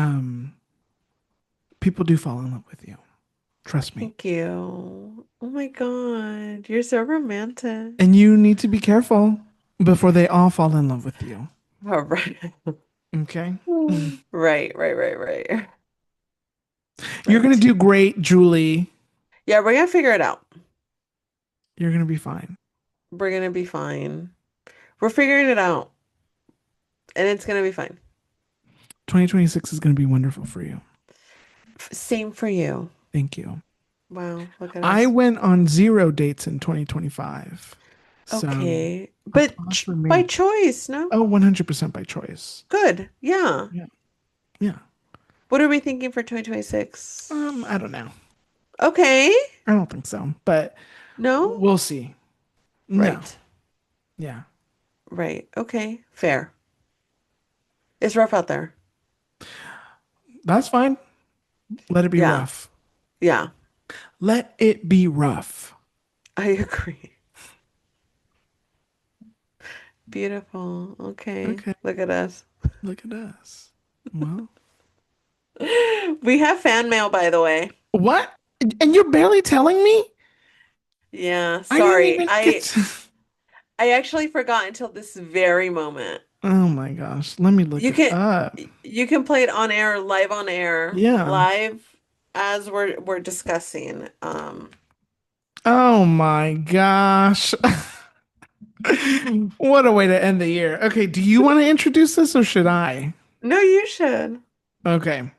Speaker 1: people do fall in love with you. Trust me.
Speaker 2: Thank you. Oh my God, you're so romantic.
Speaker 1: And you need to be careful before they all fall in love with you.
Speaker 2: All right.
Speaker 1: Okay?
Speaker 2: Right, right, right, right,
Speaker 1: You're going to
Speaker 2: right.
Speaker 1: do great, Julie.
Speaker 2: Yeah, we're gonna figure it out.
Speaker 1: You're going to be fine.
Speaker 2: We're gonna be fine. We're figuring it out, and it's gonna be fine.
Speaker 1: 2026 is going to be wonderful for you.
Speaker 2: Same for you.
Speaker 1: Thank you.
Speaker 2: Wow, look at
Speaker 1: I
Speaker 2: us.
Speaker 1: went on 0 dates in 2025. So
Speaker 2: Okay, but
Speaker 1: applause
Speaker 2: ch
Speaker 1: for
Speaker 2: by
Speaker 1: me.
Speaker 2: choice, no?
Speaker 1: Oh, 100% by choice.
Speaker 2: Good. Yeah.
Speaker 1: Yeah. Yeah.
Speaker 2: What are we thinking for 2026?
Speaker 1: I don't know.
Speaker 2: Okay.
Speaker 1: I don't think so, but
Speaker 2: No?
Speaker 1: we'll see. No.
Speaker 2: Right.
Speaker 1: Yeah.
Speaker 2: Right. Okay. Fair. It's rough out there.
Speaker 1: That's fine. Let it be
Speaker 2: Yeah.
Speaker 1: rough.
Speaker 2: Yeah.
Speaker 1: Let it be rough.
Speaker 2: I agree. Beautiful. Okay.
Speaker 1: Okay.
Speaker 2: Look at us.
Speaker 1: Look at us. Well,
Speaker 2: We have fan mail, by the way.
Speaker 1: what? And you're barely telling me?
Speaker 2: Yeah.
Speaker 1: I didn't
Speaker 2: Sorry.
Speaker 1: even get
Speaker 2: I
Speaker 1: to.
Speaker 2: I actually forgot until this very moment.
Speaker 1: Oh my gosh. Let me look
Speaker 2: You
Speaker 1: it
Speaker 2: can
Speaker 1: up.
Speaker 2: you can play it on air,
Speaker 1: Yeah.
Speaker 2: live as we're discussing.
Speaker 1: Oh my gosh. What a way to end the year. Okay. Do you want to introduce this or should I?
Speaker 2: No, you should.
Speaker 1: Okay.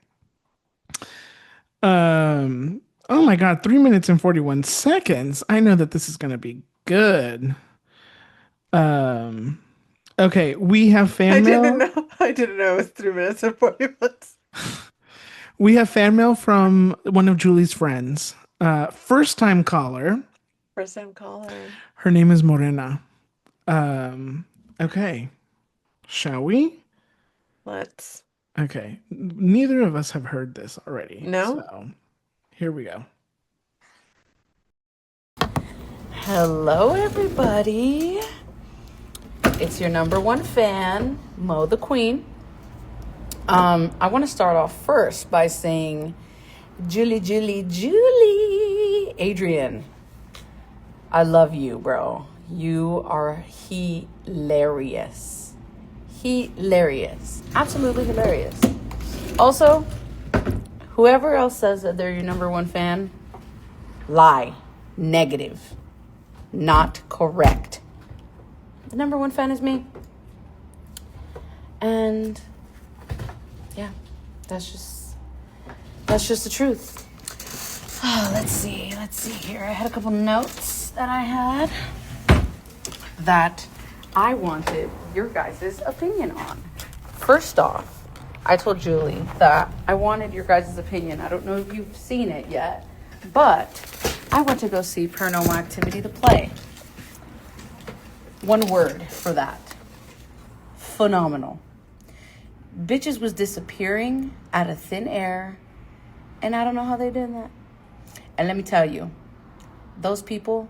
Speaker 1: Oh my God. 3 minutes and 41 seconds. I know that this is going to be good. Um, okay. We have
Speaker 2: I
Speaker 1: fan
Speaker 2: didn't
Speaker 1: mail.
Speaker 2: know. I didn't know it was 3 minutes and 40 minutes.
Speaker 1: We have fan mail from one of Julie's friends. First time caller.
Speaker 2: First time caller.
Speaker 1: Her name is Morena. Um, okay. Shall we?
Speaker 2: Let's.
Speaker 1: Okay. Neither of us have heard this already.
Speaker 2: No?
Speaker 1: So here we go.
Speaker 3: Hello, everybody. It's your number one fan, Mo the Queen. I want to start off first by saying, Julie, Adrian, I love you, bro. You are hilarious. Hilarious. Absolutely hilarious. Also, whoever else says that they're your number one fan, lie. Negative. Not correct. The number one fan is me. And yeah, that's just the truth. Oh, let's see here. I had a couple notes that I had that I wanted your guys' opinion on. First off, I told Julie that I wanted your guys' opinion. I don't know if you've seen it yet, but I went to go see Paranormal Activity, the play. One word for that. Phenomenal. Bitches was disappearing out of thin air, and I don't know how they did that. And let me tell you, those people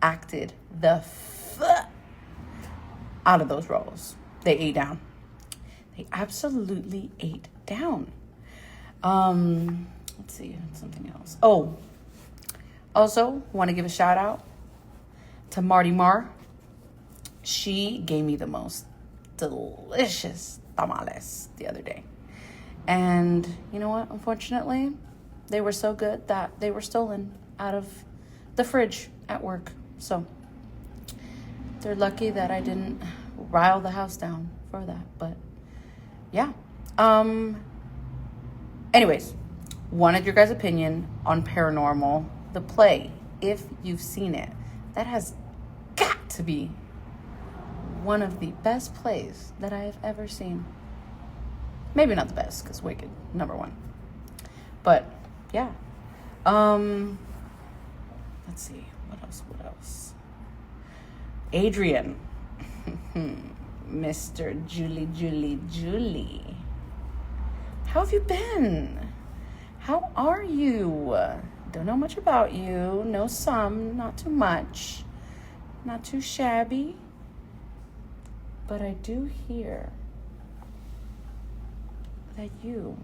Speaker 3: acted the out of those roles. They ate down. They absolutely ate down. Let's see, something else. Oh, also want to give a shout out to Marty Marr. She gave me the most delicious tamales the other day. And you know what? Unfortunately, they were so good that they were stolen out of the fridge at work. So they're lucky that I didn't rile the house down for that. But yeah. Anyways, wanted your guys' opinion on Paranormal, the play. If you've seen it, that has got to be one of the best plays that I have ever seen. Maybe not the best, because Wicked, number one. But yeah. Let's see. What else? What else? Adrian. Mr. Julie. How have you been? How are you? Don't know much about you. Know some, not too much. Not too shabby. But I do hear that you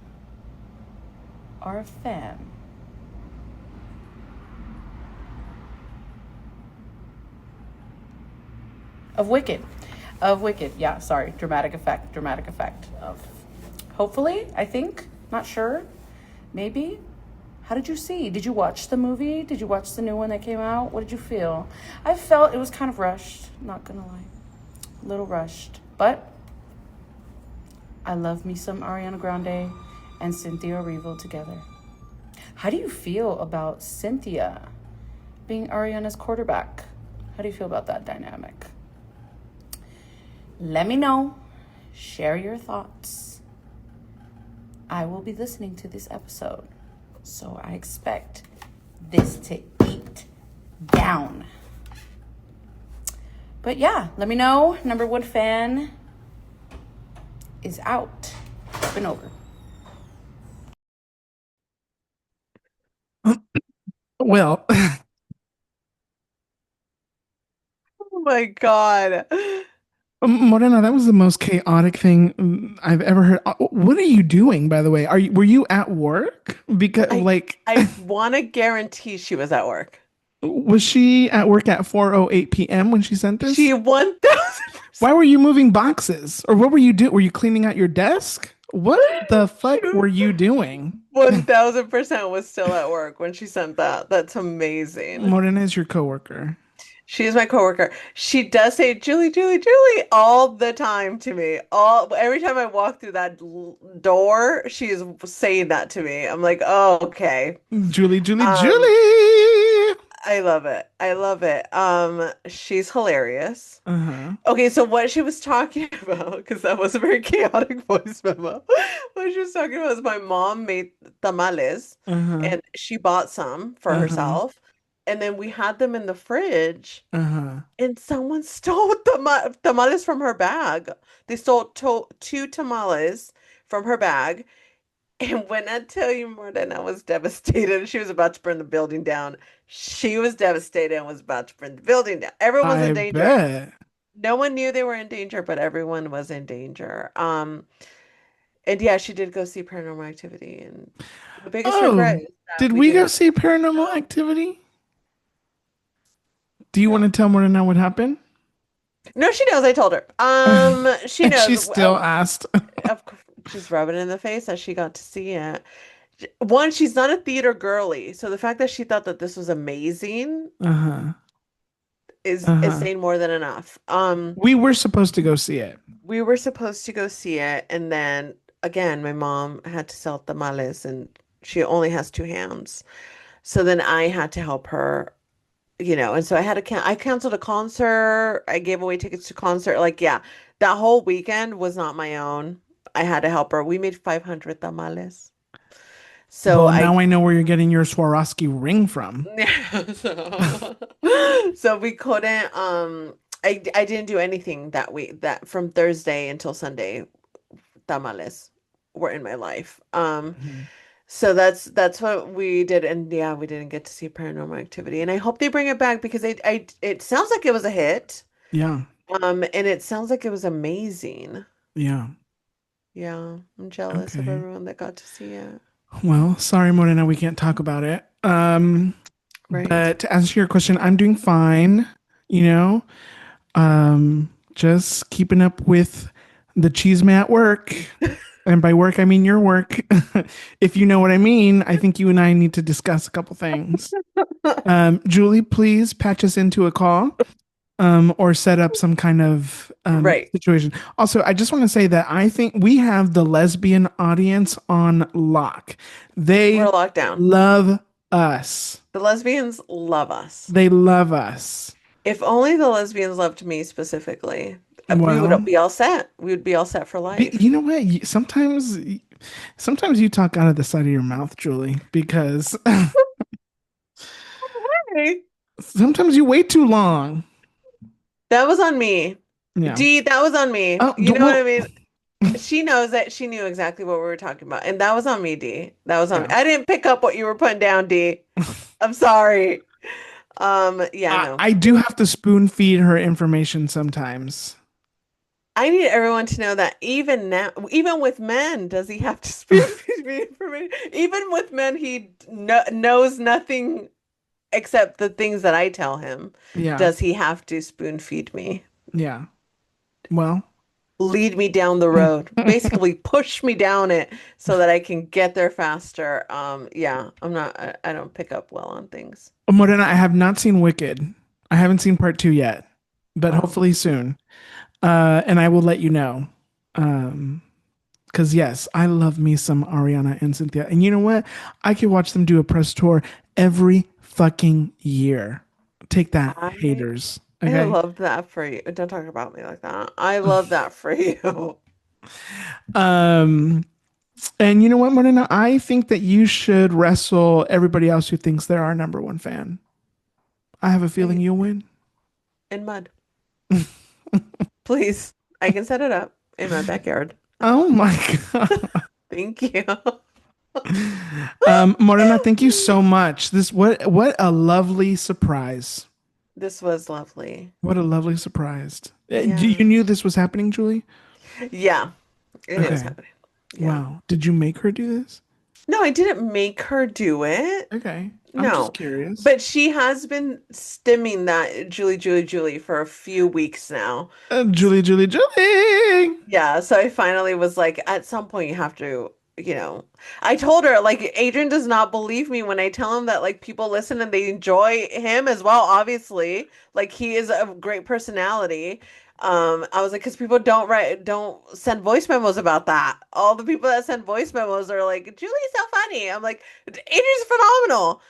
Speaker 3: are a fan of Wicked. Of Wicked, yeah, sorry. Dramatic effect. Of hopefully, I think. Not sure. Maybe. How did you see? Did you watch the movie? Did you watch the new one that came out? What did you feel? I felt it was kind of rushed, not gonna lie. A little rushed. But I love me some Ariana Grande and Cynthia Erivo together. How do you feel about Cynthia being Ariana's quarterback? How do you feel about that dynamic? Let me know. Share your thoughts. I will be listening to this episode, so I expect this to eat down. But yeah, let me know. Number one fan is out. Up and over.
Speaker 1: Well,
Speaker 2: Oh my God.
Speaker 1: Morena, that was the most chaotic thing I've ever heard. What are you doing, by the way? Were you at work? Because
Speaker 2: I
Speaker 1: like,
Speaker 2: I want to guarantee she was at work.
Speaker 1: was she at work at 4:08 p.m. when she sent this?
Speaker 2: She 1000%.
Speaker 1: Why were you moving boxes? Or what were you doing? Were you cleaning out your desk? What the
Speaker 2: She
Speaker 1: fuck were you doing?
Speaker 2: 1000% was still at work when she sent that. That's amazing.
Speaker 1: Morena is your coworker.
Speaker 2: She is my coworker. She does say Julie all the time to me. All every time I walk through that door, she is saying that to me. I'm like, oh, okay.
Speaker 1: Julie.
Speaker 2: Um, I love it. I love it. She's hilarious.
Speaker 1: Uh-huh.
Speaker 2: Okay, so what she was talking about, because that was a very chaotic voice memo. What she was talking about is my mom made tamales
Speaker 1: Uh-huh.
Speaker 2: and she bought some for
Speaker 1: Uh-huh.
Speaker 2: herself. And then we had them in the fridge
Speaker 1: Uh-huh.
Speaker 2: and someone stole tamales from her bag. They stole two tamales from her bag. And when I tell you more than I was devastated, she was about to burn the building down. She was devastated and was about to burn the building down. Everyone was in
Speaker 1: I
Speaker 2: danger.
Speaker 1: bet.
Speaker 2: No one knew they were in danger, but everyone was in danger. And yeah, she did go see Paranormal Activity, and the biggest regret
Speaker 1: Oh,
Speaker 2: is that
Speaker 1: did
Speaker 2: we
Speaker 1: we go
Speaker 2: didn't
Speaker 1: see Paranormal
Speaker 2: go.
Speaker 1: Activity? Do you want
Speaker 2: No.
Speaker 1: to tell Morena what happened?
Speaker 2: No, she knows. I told her. She
Speaker 1: And she
Speaker 2: knows.
Speaker 1: still asked.
Speaker 2: She's rubbing it in the face that she got to see it. One, she's not a theater girly, so the fact that she thought that this was amazing
Speaker 1: Uh-huh.
Speaker 2: is
Speaker 1: Uh-huh.
Speaker 2: saying more than enough.
Speaker 1: We were supposed to go see it.
Speaker 2: We were supposed to go see it, and then again, my mom had to sell tamales, and she only has two hands. So then I had to help her, and so I had to I canceled a concert. I gave away tickets to concert. Like, yeah, that whole weekend was not my own. I had to help her. We made 500 tamales. So
Speaker 1: Well,
Speaker 2: I
Speaker 1: now I know where you're getting your Swarovski ring from.
Speaker 2: so, so we couldn't I didn't do anything that week that from Thursday until Sunday. Tamales were in my life.
Speaker 1: Mhm.
Speaker 2: So that's what we did, and yeah, we didn't get to see Paranormal Activity, and I hope they bring it back because it sounds like it was a hit,
Speaker 1: Yeah.
Speaker 2: and it sounds like it was amazing.
Speaker 1: Yeah.
Speaker 2: Yeah, I'm jealous of
Speaker 1: Okay.
Speaker 2: everyone that got to see it.
Speaker 1: Well, sorry, Morena, we can't talk about it.
Speaker 2: Right.
Speaker 1: But to answer your question, I'm doing fine, you know. Just keeping up with the Chisme at work. And by work, I mean your work. If you know what I mean, I think you and I need to discuss a couple things. Julie, please patch us into a call, or set up some kind of
Speaker 2: Right.
Speaker 1: situation. Also, I just want to say that I think we have the lesbian audience on lock.
Speaker 2: We're
Speaker 1: They
Speaker 2: locked down.
Speaker 1: love us.
Speaker 2: The lesbians love us.
Speaker 1: They love us.
Speaker 2: If only the lesbians loved me specifically. we would
Speaker 1: Well,
Speaker 2: be all set. We would be all set for life.
Speaker 1: you know what? Sometimes you talk out of the side of your mouth, Julie, because
Speaker 2: Hey.
Speaker 1: sometimes you wait too long.
Speaker 2: That was on me.
Speaker 1: Yeah.
Speaker 2: Dee, that was on me.
Speaker 1: Oh,
Speaker 2: You know what I
Speaker 1: well,
Speaker 2: mean? She knows that she knew exactly what we were talking about. And that was on me, Dee. That was on me.
Speaker 1: yeah.
Speaker 2: I didn't pick up what you were putting down, Dee. I'm sorry. Yeah, no.
Speaker 1: I do have to spoon feed her information sometimes.
Speaker 2: I need everyone to know that even now, even with men, does he have to speak me information? Even with men, he knows nothing except the things that I tell him.
Speaker 1: Yeah.
Speaker 2: Does he have to spoon feed me?
Speaker 1: Yeah. Well,
Speaker 2: Lead me down the road, basically push me down it so that I can get there faster. Yeah, I don't pick up well on things.
Speaker 1: Morena, I have not seen Wicked. I haven't seen part two yet, but
Speaker 2: Oh,
Speaker 1: hopefully soon. And I will let you know. Um, because yes, I love me some Ariana and Cynthia. And you know what? I could watch them do a press tour every fucking year. Take that,
Speaker 2: I
Speaker 1: haters.
Speaker 2: I
Speaker 1: Okay.
Speaker 2: love that for you. Don't talk about me like that. I love that for you.
Speaker 1: Um, and you know what, Morena? I think that you should wrestle everybody else who thinks they're our number one fan. I have a feeling
Speaker 2: In
Speaker 1: you'll win.
Speaker 2: mud. Please. I can set it up in my backyard.
Speaker 1: Oh my God.
Speaker 2: Thank you.
Speaker 1: Morena, thank you so much. What a lovely surprise.
Speaker 2: This was lovely.
Speaker 1: What a lovely surprise. You
Speaker 2: Yeah.
Speaker 1: knew this was happening, Julie?
Speaker 2: Yeah. It is
Speaker 1: Okay.
Speaker 2: happening. Yeah.
Speaker 1: Wow. Did you make her do this?
Speaker 2: No, I didn't make her do it.
Speaker 1: Okay. I'm just
Speaker 2: No.
Speaker 1: curious.
Speaker 2: But she has been stimming that Julie, Julie, Julie for a few weeks now.
Speaker 1: Julie, Julie, Julie.
Speaker 2: Yeah, so I finally was like, at some point you have to, I told her like Adrian does not believe me when I tell him that like people listen and they enjoy him as well, obviously. Like he is a great personality. I was like, because people don't send voice memos about that. All the people that send voice memos are like, Julie's so funny. I'm like, Adrian's phenomenal.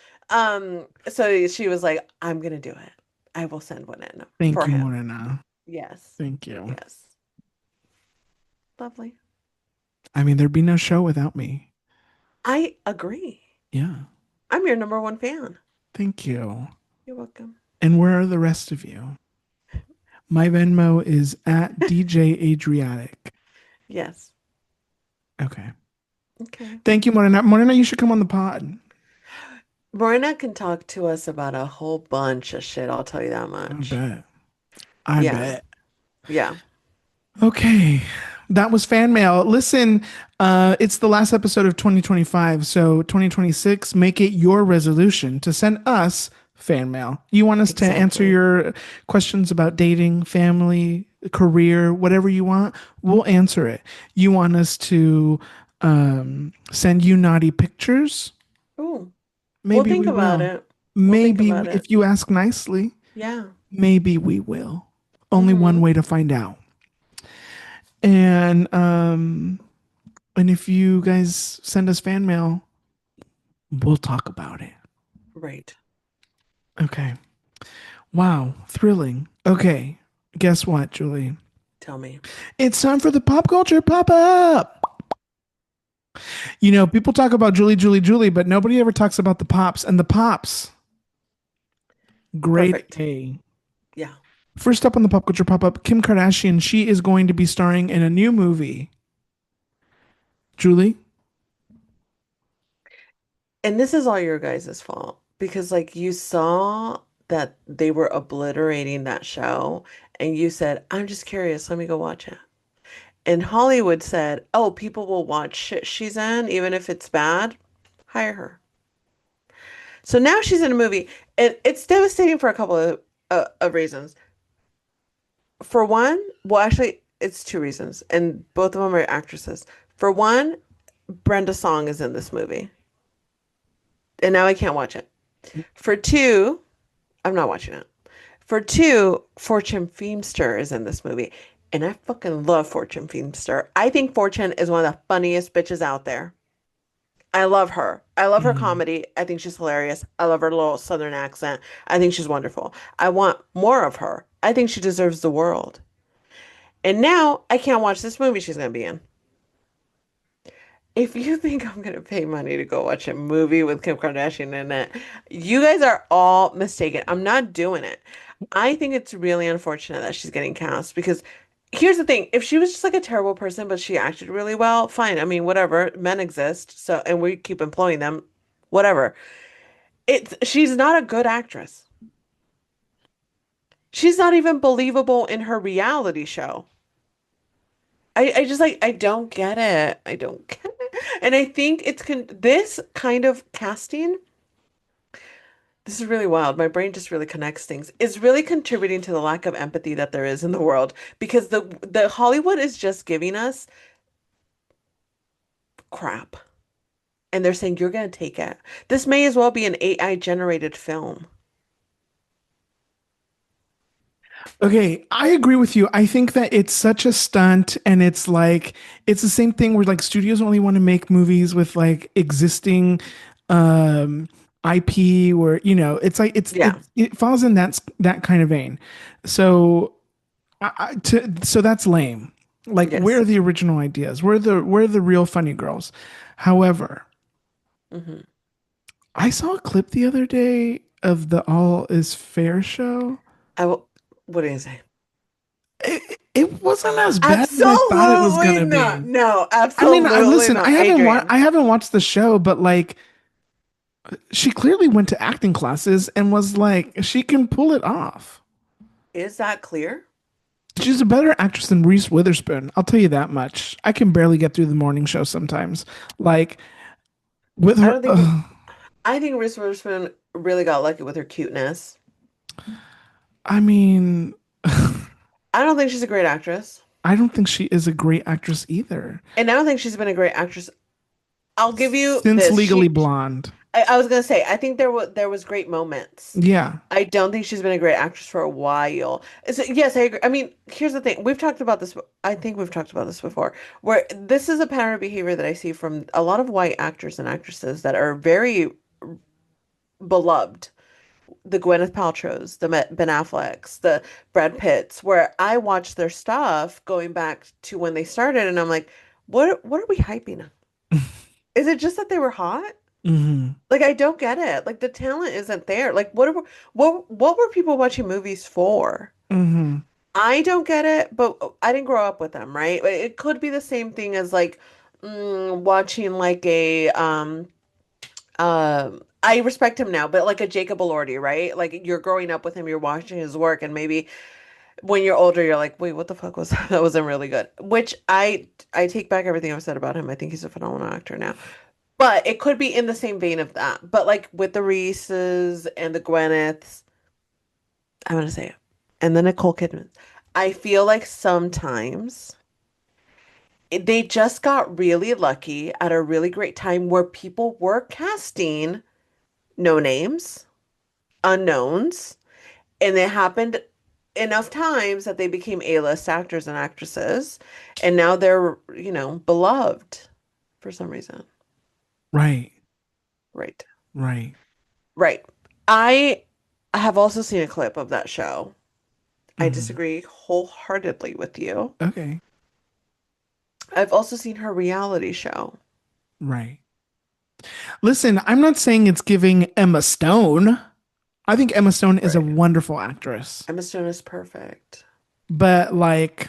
Speaker 2: So she was like, I'm gonna do it. I will send one in
Speaker 1: Thank
Speaker 2: for
Speaker 1: you,
Speaker 2: him.
Speaker 1: Morena.
Speaker 2: Yes.
Speaker 1: Thank you.
Speaker 2: Yes. Lovely.
Speaker 1: I mean, there'd be no show without me.
Speaker 2: I agree.
Speaker 1: Yeah.
Speaker 2: I'm your number one fan.
Speaker 1: Thank you.
Speaker 2: You're welcome.
Speaker 1: And where are the rest of you? My Venmo is at DJ Adriatic.
Speaker 2: Yes.
Speaker 1: Okay.
Speaker 2: Okay.
Speaker 1: Thank you, Morena. Morena, you should come on the pod.
Speaker 2: Marina can talk to us about a whole bunch of shit, I'll tell you that
Speaker 1: I
Speaker 2: much.
Speaker 1: bet. I
Speaker 2: Yeah.
Speaker 1: bet.
Speaker 2: Yeah.
Speaker 1: Okay. That was fan mail. Listen, it's the last episode of 2025. So 2026, make it your resolution to send us fan mail. You want us to answer
Speaker 2: Exactly.
Speaker 1: your questions about dating, family, career, whatever you want, we'll answer it. You want us to send you naughty pictures?
Speaker 2: Ooh. We'll
Speaker 1: Maybe
Speaker 2: think
Speaker 1: we
Speaker 2: about
Speaker 1: will.
Speaker 2: it. We'll think
Speaker 1: Maybe
Speaker 2: about it.
Speaker 1: if you ask nicely,
Speaker 2: Yeah.
Speaker 1: maybe we will. Only one
Speaker 2: Mm-hmm.
Speaker 1: way to find out. And if you guys send us fan mail, we'll talk about it.
Speaker 2: Right.
Speaker 1: Okay. Wow, thrilling. Okay. Guess what, Julie?
Speaker 2: Tell me.
Speaker 1: It's time for the pop culture pop up. You know, people talk about Julie, Julie, Julie, but nobody ever talks about the pops. And the pops, grade
Speaker 2: Perfect.
Speaker 1: A.
Speaker 2: Yeah.
Speaker 1: First up on the pop culture pop up, Kim Kardashian. She is going to be starring in a new movie. Julie?
Speaker 2: And this is all your guys' fault because like you saw that they were obliterating that show and you said, I'm just curious, let me go watch it. And Hollywood said, oh, people will watch shit she's in, even if it's bad. Hire her. So now she's in a movie. And it's devastating for a couple of reasons. For one, well, actually, it's two reasons, and both of them are actresses. For one, Brenda Song is in this movie, and now I can't watch it. For two, I'm not watching it. For two, Fortune Feimster is in this movie, and I fucking love Fortune Feimster. I think Fortune is one of the funniest bitches out there. I love her. I love her
Speaker 1: Mhm.
Speaker 2: comedy. I think she's hilarious. I love her little southern accent. I think she's wonderful. I want more of her. I think she deserves the world. And now I can't watch this movie she's gonna be in. If you think I'm gonna pay money to go watch a movie with Kim Kardashian in it, you guys are all mistaken. I'm not doing it. I think it's really unfortunate that she's getting cast because here's the thing, if she was just like a terrible person but she acted really well, fine. I mean, whatever. Men exist, so and we keep employing them, whatever. It's she's not a good actress. She's not even believable in her reality show. I just like I don't get it. I don't get it. And I think it's con this kind of casting, this is really wild. My brain just really connects things. Is really contributing to the lack of empathy that there is in the world because the Hollywood is just giving us crap. And they're saying you're gonna take it. This may as well be an AI generated film.
Speaker 1: Okay, I agree with you. I think that it's such a stunt, and it's like it's the same thing where like studios only want to make movies with like existing um IP where it's like
Speaker 2: Yeah.
Speaker 1: it falls in that kind of vein. So so that's lame. Like where
Speaker 2: Yes.
Speaker 1: are the original ideas? Where are the real funny girls? However,
Speaker 2: Hmm.
Speaker 1: I saw a clip the other day of the All Is Fair show.
Speaker 2: I will, what do you say?
Speaker 1: It wasn't as bad as I thought it was
Speaker 2: Absolutely
Speaker 1: gonna
Speaker 2: not.
Speaker 1: be.
Speaker 2: No,
Speaker 1: I mean, I
Speaker 2: absolutely
Speaker 1: listen,
Speaker 2: not, Adrian.
Speaker 1: I haven't watched the show, but like she clearly went to acting classes and was like she can pull it off.
Speaker 2: Is that clear?
Speaker 1: She's a better actress than Reese Witherspoon. I'll tell you that much. I can barely get through the morning show sometimes. Like with
Speaker 2: I
Speaker 1: her,
Speaker 2: don't think I think Reese Witherspoon really got lucky with her cuteness.
Speaker 1: I mean,
Speaker 2: I don't think she's a great actress.
Speaker 1: I don't think she is a great actress either.
Speaker 2: And I don't think she's been a great actress. I'll give you
Speaker 1: Since
Speaker 2: this.
Speaker 1: Legally Blonde.
Speaker 2: I was gonna say, I think there was great moments.
Speaker 1: Yeah.
Speaker 2: I don't think she's been a great actress for a while. So, yes, I agree. I mean, here's the thing. We've talked about this. I think we've talked about this before, where this is a pattern of behavior that I see from a lot of white actors and actresses that are very beloved. The Gwyneth Paltrow's, the Ben Affleck's, the Brad Pitt's, where I watch their stuff going back to when they started, and I'm like, what are we hyping? Is it just that they were hot?
Speaker 1: Hmm.
Speaker 2: Like I don't get it. Like the talent isn't there. Like what were people watching movies for?
Speaker 1: Hmm.
Speaker 2: I don't get it, but I didn't grow up with them, right? It could be the same thing as like watching like a I respect him now, but like a Jacob Elordi, right? Like you're growing up with him, you're watching his work, and maybe when you're older, you're like, wait, what the fuck was that? That wasn't really good. Which I take back everything I've said about him. I think he's a phenomenal actor now. But it could be in the same vein of that. But like with the Reeses and the Gwyneths, I'm gonna say it. And the Nicole Kidman. I feel like sometimes they just got really lucky at a really great time where people were casting no names, unknowns, and it happened enough times that they became A-list actors and actresses, and now they're, beloved for some reason.
Speaker 1: Right.
Speaker 2: Right.
Speaker 1: Right.
Speaker 2: Right. I have also seen a clip of that show. I
Speaker 1: Hmm.
Speaker 2: disagree wholeheartedly with you.
Speaker 1: Okay.
Speaker 2: I've also seen her reality show.
Speaker 1: Right. Listen, I'm not saying it's giving Emma Stone. I think Emma Stone is a
Speaker 2: Right.
Speaker 1: wonderful actress,
Speaker 2: Emma Stone is perfect.
Speaker 1: but like,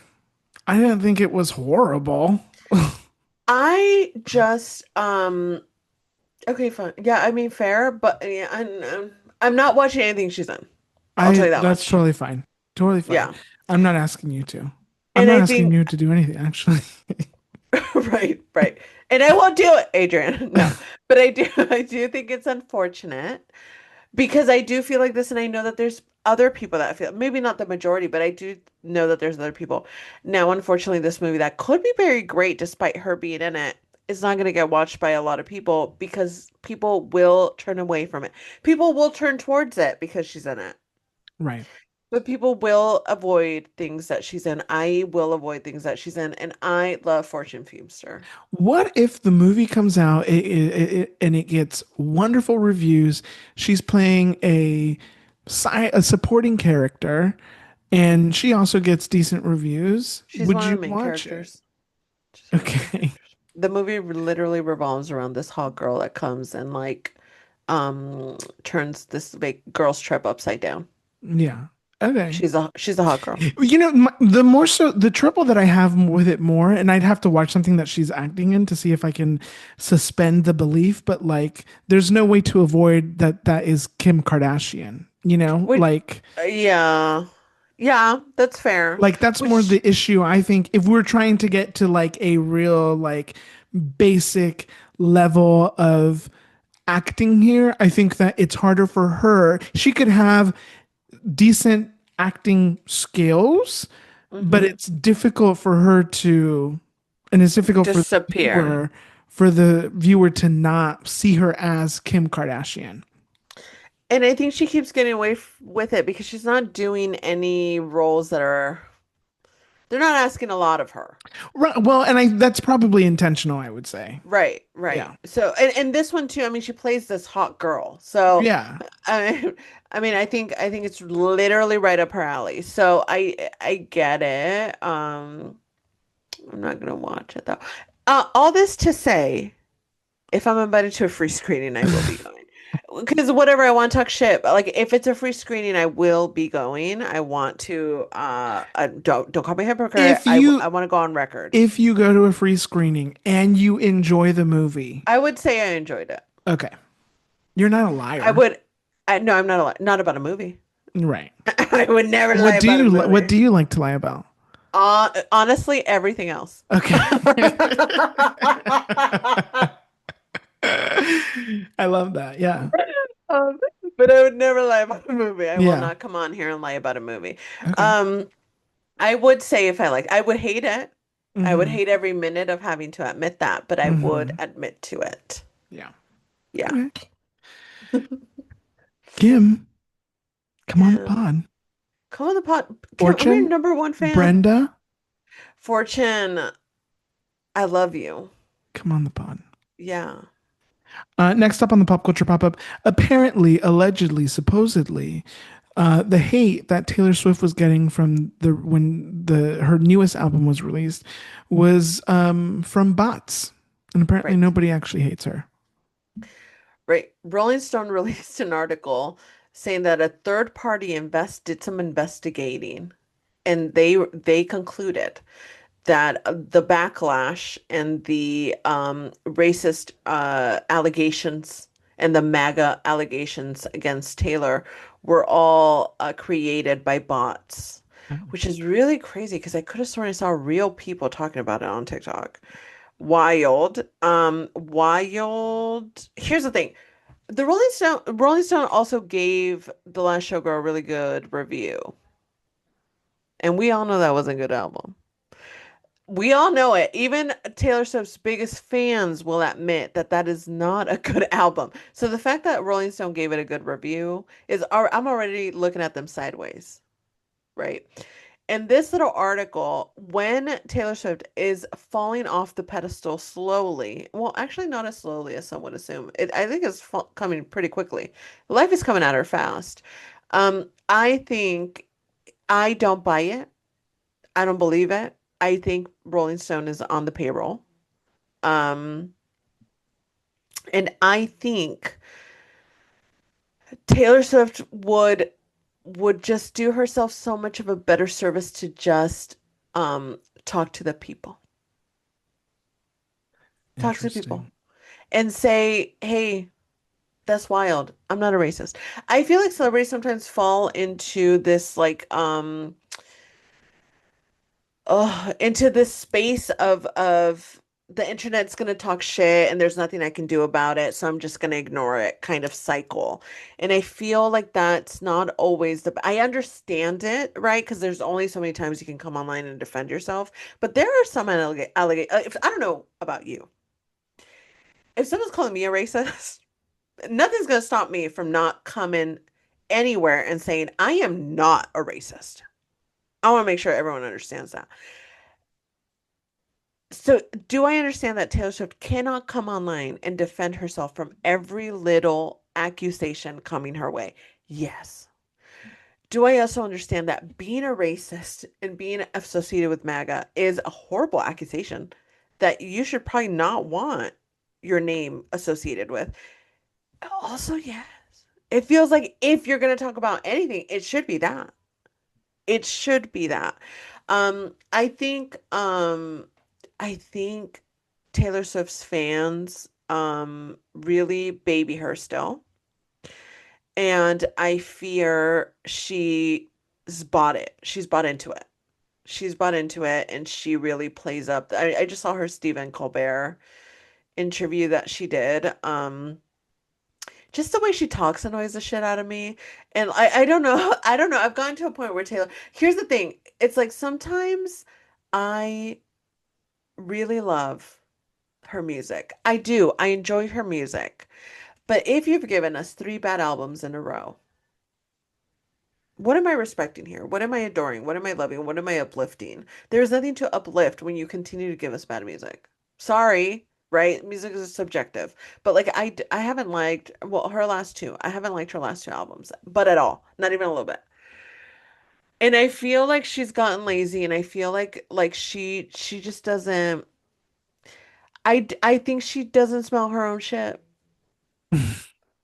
Speaker 1: I didn't think it was horrible.
Speaker 2: I just okay, fine. Yeah, I mean fair, but yeah, I'm not watching anything she's in. I'll tell
Speaker 1: I
Speaker 2: you that
Speaker 1: That's
Speaker 2: much.
Speaker 1: totally fine. Totally fine.
Speaker 2: Yeah.
Speaker 1: I'm not asking you to. I'm
Speaker 2: And
Speaker 1: not
Speaker 2: I
Speaker 1: asking
Speaker 2: think
Speaker 1: you to do anything, actually.
Speaker 2: right, right. And I won't do it, Adrian. No. But I do think it's unfortunate because I do feel like this and I know that there's other people that feel maybe not the majority, but I do know that there's other people. Now, unfortunately, this movie that could be very great despite her being in it is not going to get watched by a lot of people because people will turn away from it. People will turn towards it because she's in it.
Speaker 1: Right.
Speaker 2: But people will avoid things that she's in. I will avoid things that she's in, and I love Fortune Feimster.
Speaker 1: What if the movie comes out and it gets wonderful reviews? She's playing a supporting character, and she also gets decent reviews.
Speaker 2: She's
Speaker 1: Would
Speaker 2: one of
Speaker 1: you
Speaker 2: the main
Speaker 1: watch it?
Speaker 2: characters. She's one of the main
Speaker 1: Okay.
Speaker 2: characters. The movie literally revolves around this hot girl that comes and like turns this like girl's trip upside down.
Speaker 1: Yeah. Okay.
Speaker 2: She's a hot girl.
Speaker 1: The more so the trouble that I have with it more, and I'd have to watch something that she's acting in to see if I can suspend the belief, but like there's no way to avoid that is Kim Kardashian,
Speaker 2: Which yeah. Yeah, that's fair.
Speaker 1: like that's more
Speaker 2: Which
Speaker 1: the issue. I think if we're trying to get to like a real like basic level of acting here, I think that it's harder for her. She could have decent acting skills, but
Speaker 2: mhm,
Speaker 1: it's difficult for her to, and it's difficult
Speaker 2: disappear.
Speaker 1: for the viewer to not see her as Kim Kardashian.
Speaker 2: And I think she keeps getting away with it because she's not doing any roles that are they're not asking a lot of her.
Speaker 1: Right. Well, and that's probably intentional, I would say.
Speaker 2: Right, right.
Speaker 1: Yeah.
Speaker 2: So, and this one too, I mean, she plays this hot girl. So,
Speaker 1: Yeah.
Speaker 2: I think it's literally right up her alley. So, I get it. I'm not gonna watch it though. All this to say, if I'm invited to a free screening, I will be going. Because whatever, I want to talk shit. But like, if it's a free screening, I will be going. I want to. Don't call me a hypocrite.
Speaker 1: If
Speaker 2: I
Speaker 1: you
Speaker 2: want to go on record.
Speaker 1: if you go to a free screening and you enjoy the movie,
Speaker 2: I would say I enjoyed it.
Speaker 1: okay, you're not a
Speaker 2: I
Speaker 1: liar.
Speaker 2: would. No, I'm not about a movie.
Speaker 1: Right.
Speaker 2: I would never lie about a
Speaker 1: What
Speaker 2: movie.
Speaker 1: do you like to lie about?
Speaker 2: Honestly, everything else.
Speaker 1: Okay. I love that. Yeah.
Speaker 2: Um, but I would never lie about a movie. I will
Speaker 1: Yeah.
Speaker 2: not come on here and lie about a movie.
Speaker 1: Okay.
Speaker 2: Um, I would say if I would hate it. I would
Speaker 1: Hmm.
Speaker 2: hate every minute of having to admit that, but I would
Speaker 1: Hmm.
Speaker 2: admit to it.
Speaker 1: Yeah.
Speaker 2: Yeah.
Speaker 1: Okay. Kim, come on the
Speaker 2: Kim.
Speaker 1: pod.
Speaker 2: Come on the pot. Kim, I'm your
Speaker 1: Fortune,
Speaker 2: number one fan.
Speaker 1: Brenda,
Speaker 2: Fortune, I love you.
Speaker 1: come on the pod.
Speaker 2: Yeah.
Speaker 1: Next up on the pop culture pop up, apparently, allegedly, supposedly, the hate that Taylor Swift was getting from the when the her newest album was released was from bots, and apparently
Speaker 2: Right.
Speaker 1: nobody actually hates her.
Speaker 2: Right. Rolling Stone released an article saying that a third party did some investigating and they concluded that the backlash and the racist allegations and the MAGA allegations against Taylor were all created by bots, which is really crazy because I could have sworn I saw real people talking about it on TikTok. Wild. Wild. Here's the thing. The Rolling Stone also gave The Last Showgirl a really good review. And we all know that was a good album. We all know it. Even Taylor Swift's biggest fans will admit that that is not a good album. So the fact that Rolling Stone gave it a good review I'm already looking at them sideways, right? In this little article, when Taylor Swift is falling off the pedestal slowly, well, actually not as slowly as some would assume. I think it's coming pretty quickly. Life is coming at her fast. I think I don't buy it. I don't believe it. I think Rolling Stone is on the payroll. Um, and I think Taylor Swift would just do herself so much of a better service to just talk to the people. Talk to the people
Speaker 1: Interesting.
Speaker 2: and say, "Hey, that's wild. I'm not a racist." I feel like celebrities sometimes fall into this like into this space of the internet's gonna talk shit and there's nothing I can do about it, so I'm just gonna ignore it kind of cycle. And I feel like that's not always I understand it, right? Because there's only so many times you can come online and defend yourself. But there are some if I don't know about you. If someone's calling me a racist, nothing's gonna stop me from not coming anywhere and saying I am not a racist. I want to make sure everyone understands that. So, do I understand that Taylor Swift cannot come online and defend herself from every little accusation coming her way? Yes. do I also understand that being a racist and being associated with MAGA is a horrible accusation that you should probably not want your name associated with? Also, yes. It feels like if you're going to talk about anything, it should be that. It should be that. I think Taylor Swift's fans really baby her still. And I fear she's bought it. She's bought into it. She's bought into it and she really plays up. I just saw her Stephen Colbert interview that she did. Just the way she talks annoys the shit out of me. And I don't know. I don't know. I've gotten to a point where Taylor, here's the thing. It's like sometimes I really love her music. I do. I enjoy her music. But if you've given us three bad albums in a row, what am I respecting here? What am I adoring? What am I loving? What am I uplifting? There's nothing to uplift when you continue to give us bad music. Sorry, right? Music is subjective. But like I haven't liked well her last two. I haven't liked her last two albums, but at all. Not even a little bit. And I feel like she's gotten lazy and I feel like she just doesn't I think she doesn't smell her own shit.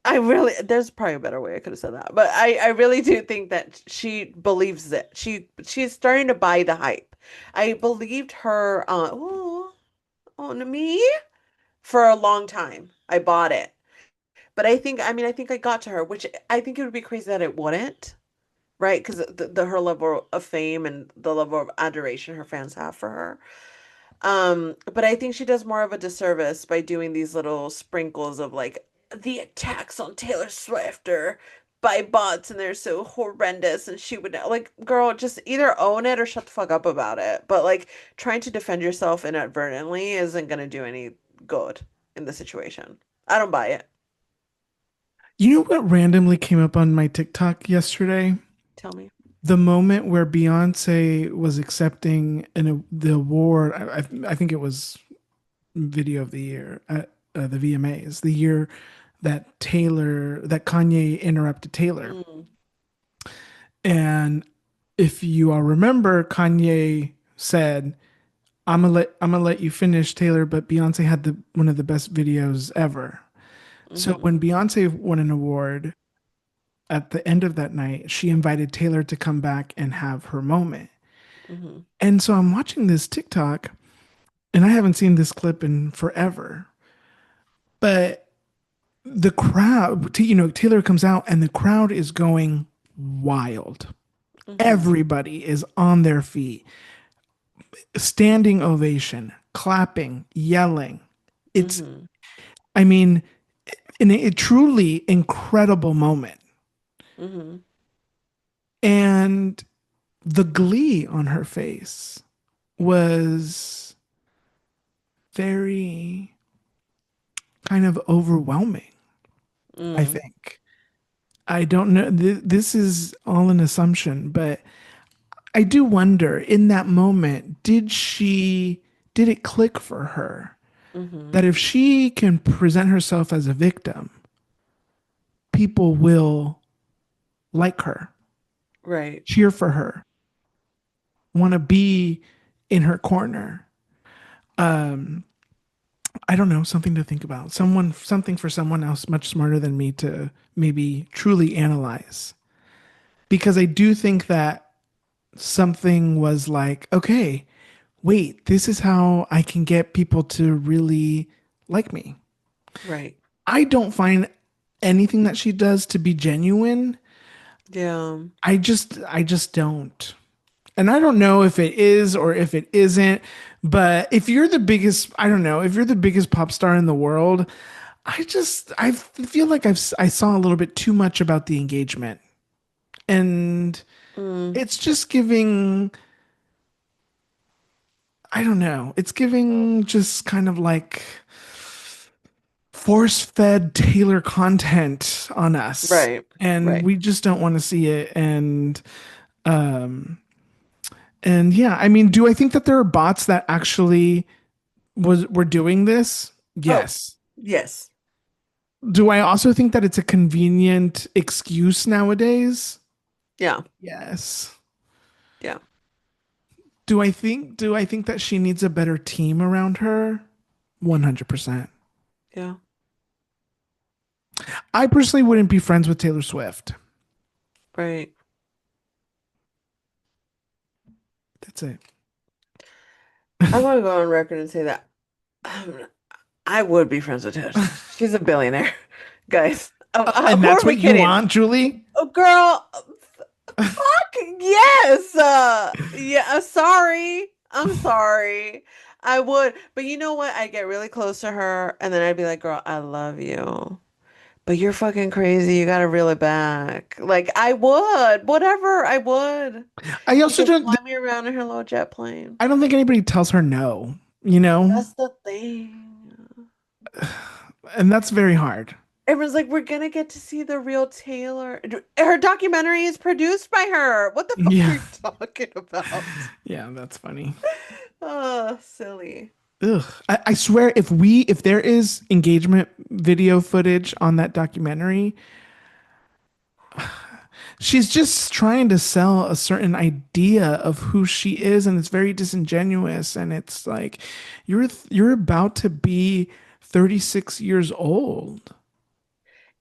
Speaker 2: I really, there's probably a better way I could have said that, but I really do think that she believes it. She's starting to buy the hype. I believed her, on me for a long time. I bought it, but I mean, I think I got to her, which I think it would be crazy that it wouldn't, right? Because the her level of fame and the level of adoration her fans have for her. But I think she does more of a disservice by doing these little sprinkles of like the attacks on Taylor Swift or by bots and they're so horrendous and she would like girl just either own it or shut the fuck up about it. But like trying to defend yourself inadvertently isn't gonna do any good in the situation. I don't buy it.
Speaker 1: You know what randomly came up on my TikTok yesterday?
Speaker 2: Tell me.
Speaker 1: The moment where Beyonce was accepting the award. I think it was Video of the Year at the VMAs, the year that Kanye interrupted Taylor.
Speaker 2: Mm,
Speaker 1: And if you all remember, Kanye said, I'm gonna let you finish, Taylor, but Beyonce had the one of the best videos ever." So
Speaker 2: mm-hmm,
Speaker 1: when Beyonce won an award at the end of that night, she invited Taylor to come back and have her moment.
Speaker 2: mm-hmm,
Speaker 1: And so I'm watching this TikTok, and I haven't seen this clip in forever. But the crowd, Taylor comes out and the crowd is going wild.
Speaker 2: mm-hmm,
Speaker 1: Everybody is on their feet, standing ovation, clapping, yelling. It's,
Speaker 2: mm-hmm,
Speaker 1: I mean, a truly incredible moment.
Speaker 2: mm-hmm,
Speaker 1: And the glee on her face was very kind of overwhelming, I
Speaker 2: mm,
Speaker 1: think. I don't know. This is all an assumption, but I do wonder in that moment, did it click for her
Speaker 2: mm-hmm.
Speaker 1: that if she can present herself as a victim, people will like her,
Speaker 2: Right.
Speaker 1: cheer for her, want to be in her corner? Um, I don't know, something to think about. Something for someone else much smarter than me to maybe truly analyze. Because I do think that something was like, okay, wait, this is how I can get people to really like me.
Speaker 2: Right.
Speaker 1: I don't find anything that she does to be genuine.
Speaker 2: Yeah.
Speaker 1: I just don't. And I don't know if it is or if it isn't, but if you're the biggest, I don't know, if you're the biggest pop star in the world, I feel like I saw a little bit too much about the engagement. And
Speaker 2: Mm.
Speaker 1: it's just giving, I don't know, it's giving just kind of like force-fed Taylor content on us.
Speaker 2: Right.
Speaker 1: And
Speaker 2: Right.
Speaker 1: we just don't want to see it. Um and yeah, I mean, do I think that there are bots that actually were doing this?
Speaker 2: Oh,
Speaker 1: Yes.
Speaker 2: yes.
Speaker 1: Do I also think that it's a convenient excuse nowadays?
Speaker 2: Yeah.
Speaker 1: Yes.
Speaker 2: Yeah.
Speaker 1: Do I think that she needs a better team around her? 100%.
Speaker 2: Yeah.
Speaker 1: I personally wouldn't be friends with Taylor Swift.
Speaker 2: Right.
Speaker 1: That's it.
Speaker 2: I want to go on record and say that I would be friends with Taylor Swift. She's a billionaire, guys.
Speaker 1: And
Speaker 2: Who are
Speaker 1: that's
Speaker 2: we
Speaker 1: what you
Speaker 2: kidding?
Speaker 1: want, Julie?
Speaker 2: Oh, girl, fuck yes. Yeah, sorry. I'm sorry. I would, but you know what? I'd get really close to her, and then I'd be like, "Girl, I love you, but you're fucking crazy. You gotta reel it back." Like I would, whatever. I would.
Speaker 1: I
Speaker 2: She
Speaker 1: also
Speaker 2: could
Speaker 1: don't
Speaker 2: fly me around in her little jet plane.
Speaker 1: I don't think anybody tells her no, you know?
Speaker 2: That's the thing.
Speaker 1: And that's very hard.
Speaker 2: Everyone's like, we're gonna get to see the real Taylor. Her documentary is produced by her. What the fuck are
Speaker 1: Yeah.
Speaker 2: you talking about?
Speaker 1: Yeah, that's funny.
Speaker 2: Oh, silly.
Speaker 1: Ugh. I swear if there is engagement video footage on that documentary, she's just trying to sell a certain idea of who she is, and it's very disingenuous, and it's like you're about to be 36 years old.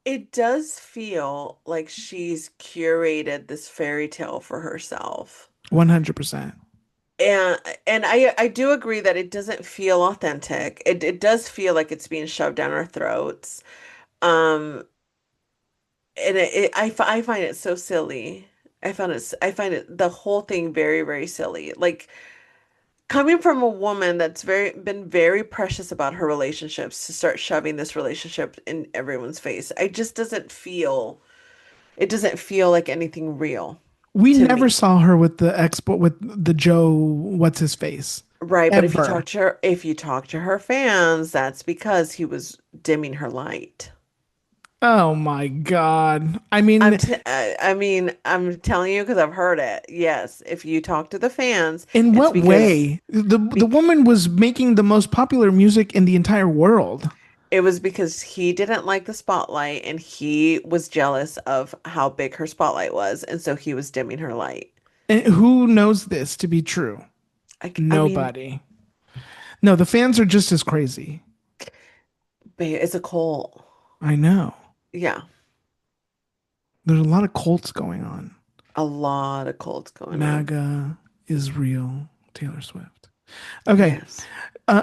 Speaker 2: It does feel like she's curated this fairy tale for herself.
Speaker 1: 100%.
Speaker 2: And and I do agree that it doesn't feel authentic. It does feel like it's being shoved down our throats. Um, and I find it so silly. I find it the whole thing very, very silly. Like coming from a woman that's been very precious about her relationships to start shoving this relationship in everyone's face. It doesn't feel like anything real
Speaker 1: We
Speaker 2: to
Speaker 1: never
Speaker 2: me.
Speaker 1: saw her with the export with the Joe what's his face
Speaker 2: Right, but
Speaker 1: ever.
Speaker 2: if you talk to her fans, that's because he was dimming her light.
Speaker 1: Oh my God. I mean,
Speaker 2: I mean, I'm telling you because I've heard it. Yes, if you talk to the fans,
Speaker 1: in
Speaker 2: it's
Speaker 1: what
Speaker 2: because
Speaker 1: way? The
Speaker 2: be,
Speaker 1: woman was making the most popular music in the entire world.
Speaker 2: it was because he didn't like the spotlight and he was jealous of how big her spotlight was, and so he was dimming her light.
Speaker 1: And who knows this to be true?
Speaker 2: I mean,
Speaker 1: Nobody. No, the fans are just as crazy.
Speaker 2: babe, it's a cult.
Speaker 1: I know.
Speaker 2: Yeah,
Speaker 1: There's a lot of cults going on.
Speaker 2: a lot of cults going on.
Speaker 1: MAGA is real. Taylor Swift. Okay.
Speaker 2: Yes.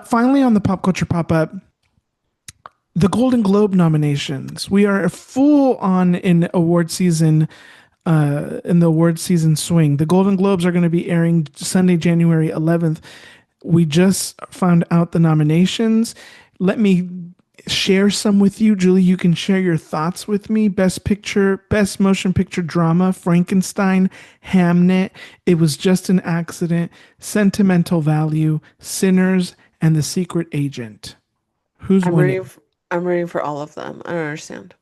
Speaker 1: Finally, on the pop culture pop up, the Golden Globe nominations. We are full on in the award season swing. The Golden Globes are going to be airing Sunday, January 11th. We just found out the nominations. Let me share some with you. Julie, you can share your thoughts with me. Best Picture, Best Motion Picture Drama, Frankenstein, Hamnet, It Was Just an Accident, Sentimental Value, Sinners, and The Secret Agent. Who's
Speaker 2: I'm
Speaker 1: winning?
Speaker 2: I'm ready for all of them. I don't understand.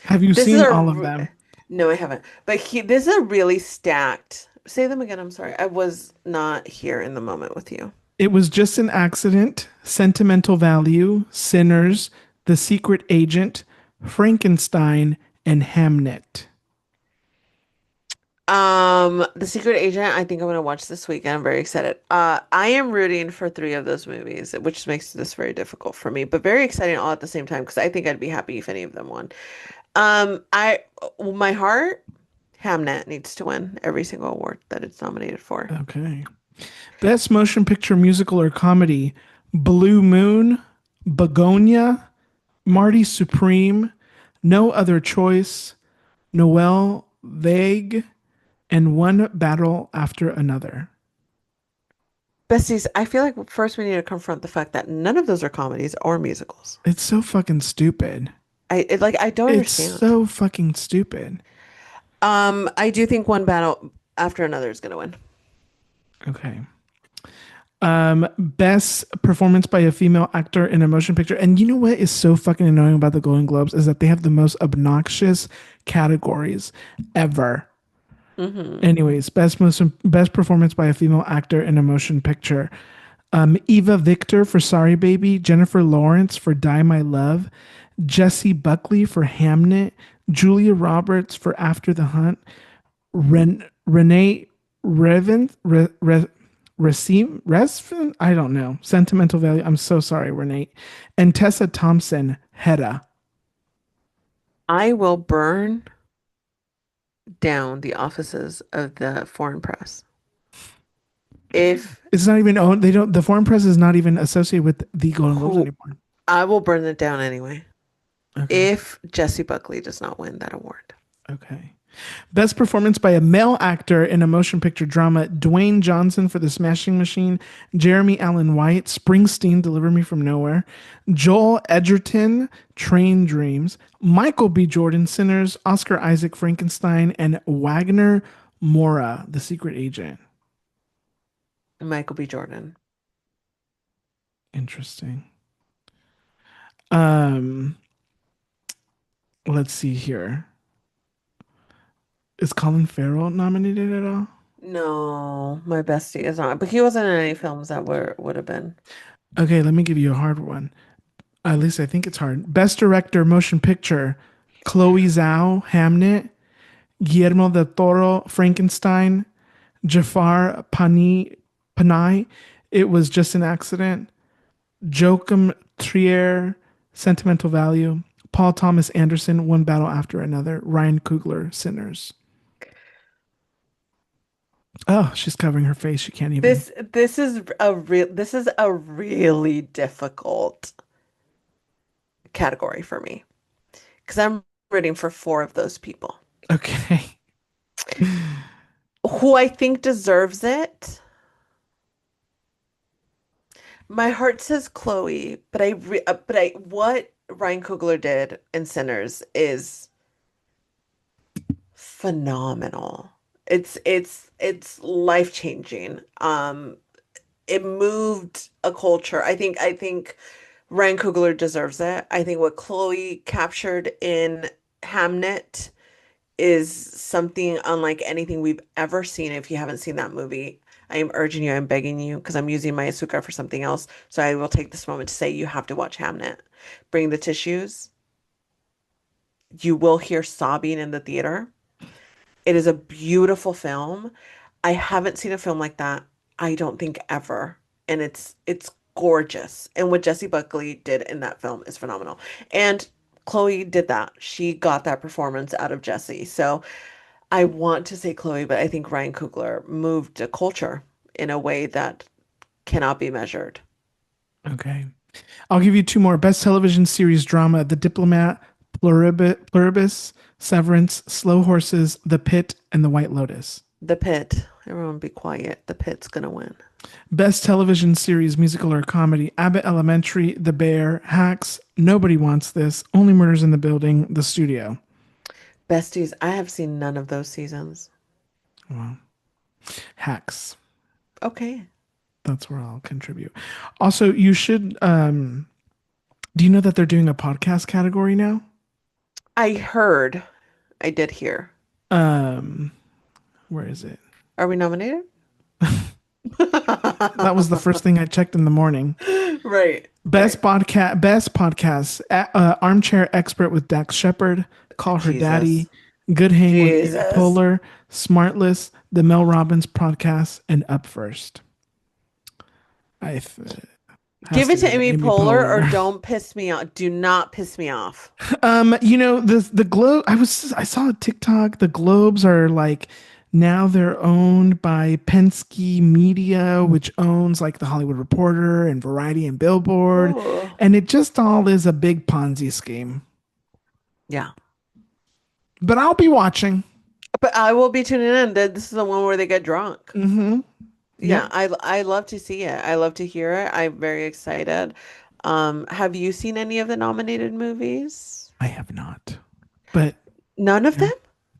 Speaker 1: Have you
Speaker 2: This is
Speaker 1: seen all of them?
Speaker 2: no, I haven't. But this is a really stacked. Say them again. I'm sorry. I was not here in the moment with you.
Speaker 1: It Was Just an Accident, Sentimental Value, Sinners, The Secret Agent, Frankenstein, and Hamnet.
Speaker 2: The Secret Agent, I think I'm gonna watch this weekend. I'm very excited. I am rooting for three of those movies, which makes this very difficult for me, but very exciting all at the same time because I think I'd be happy if any of them won. I my heart, Hamnet needs to win every single award that it's nominated for.
Speaker 1: Okay. Best Motion Picture Musical or Comedy, Blue Moon, Begonia, Marty Supreme, No Other Choice, Noel Vague, and One Battle After Another.
Speaker 2: Besties, I feel like first we need to confront the fact that none of those are comedies or musicals.
Speaker 1: It's so fucking stupid.
Speaker 2: I don't
Speaker 1: It's
Speaker 2: understand.
Speaker 1: so fucking stupid.
Speaker 2: I do think one battle after another is gonna win.
Speaker 1: Okay. Best performance by a female actor in a motion picture. And you know what is so fucking annoying about the Golden Globes is that they have the most obnoxious categories ever.
Speaker 2: Hmm.
Speaker 1: Anyways, best performance by a female actor in a motion picture. Eva Victor for Sorry Baby, Jennifer Lawrence for Die My Love, Jessie Buckley for Hamnet, Julia Roberts for After the Hunt, Renee Revan Receive Resvin. I don't know. Sentimental Value. I'm so sorry, Renee. And Tessa Thompson, Hedda.
Speaker 2: I will burn down the offices of the foreign press. If
Speaker 1: It's not even owned. They don't. The foreign press is not even associated with the Golden Globes
Speaker 2: who
Speaker 1: anymore.
Speaker 2: I will burn it down anyway.
Speaker 1: Okay.
Speaker 2: If Jesse Buckley does not win that award.
Speaker 1: Okay. Best performance by a male actor in a motion picture drama: Dwayne Johnson for The Smashing Machine, Jeremy Allen White, Springsteen, Deliver Me from Nowhere, Joel Edgerton, Train Dreams, Michael B. Jordan, Sinners, Oscar Isaac, Frankenstein, and Wagner Mora, The Secret Agent.
Speaker 2: Michael B. Jordan.
Speaker 1: Interesting. Um, let's see here. Is Colin Farrell nominated at all?
Speaker 2: No, my bestie is not. But he wasn't in any films that would have been.
Speaker 1: Okay, let me give you a hard one. At least I think it's hard. Best Director, Motion Picture: Chloe Zhao, Hamnet; Guillermo del Toro, Frankenstein; Jafar Panay, It Was Just an Accident; Joachim Trier, Sentimental Value; Paul Thomas Anderson, One Battle After Another; Ryan Coogler, Sinners. Oh, she's covering her face. She can't even.
Speaker 2: This is a really difficult category for me because I'm rooting for four of those people
Speaker 1: Okay.
Speaker 2: who I think deserves it. My heart says Chloe, but what Ryan Coogler did in Sinners is phenomenal. It's life-changing. It moved a culture. I think Ryan Coogler deserves it. I think what Chloe captured in Hamnet is something unlike anything we've ever seen. If you haven't seen that movie, I am urging you, I'm begging you, because I'm using my Asuka for something else. So I will take this moment to say you have to watch Hamnet. Bring the tissues. You will hear sobbing in the theater. It is a beautiful film. I haven't seen a film like that, I don't think ever. And it's gorgeous. And what Jessie Buckley did in that film is phenomenal. And Chloe did that. She got that performance out of Jessie. So I want to say Chloe, but I think Ryan Coogler moved a culture in a way that cannot be measured.
Speaker 1: Okay. I'll give you two more. Best television series drama: The Diplomat, Pluribus, Severance, Slow Horses, The Pit, and The White Lotus.
Speaker 2: The Pit. Everyone be quiet. The Pit's gonna win.
Speaker 1: Best television series, musical or comedy: Abbott Elementary, The Bear, Hacks, Nobody Wants This, Only Murders in the Building, The Studio.
Speaker 2: Besties, I have seen none of those seasons.
Speaker 1: Well, Hacks.
Speaker 2: Okay.
Speaker 1: That's where I'll contribute. Also, you should. Do you know that they're doing a podcast category now?
Speaker 2: I heard. I did hear.
Speaker 1: Um, where is it?
Speaker 2: Are we nominated?
Speaker 1: That was the first thing I checked in the morning.
Speaker 2: Right.
Speaker 1: Best podcast, Armchair Expert with Dax Shepard, Call Her
Speaker 2: Jesus.
Speaker 1: Daddy, Good Hang with Amy
Speaker 2: Jesus.
Speaker 1: Poehler, Smartless, The Mel Robbins Podcast, and Up First.
Speaker 2: Give it to Amy Poehler or don't piss me off. Do not piss me off.
Speaker 1: The Globe. I saw a TikTok. The Globes are like now they're owned by Penske Media, which owns like the Hollywood Reporter and Variety and Billboard,
Speaker 2: Oh.
Speaker 1: and it just all is a big Ponzi scheme.
Speaker 2: Yeah.
Speaker 1: But I'll be watching.
Speaker 2: But I will be tuning in. This is the one where they get drunk.
Speaker 1: Mm-hmm.
Speaker 2: Yeah, I love to see it. I love to hear it. I'm very excited. Have you seen any of the nominated movies?
Speaker 1: I have not, but
Speaker 2: None of them?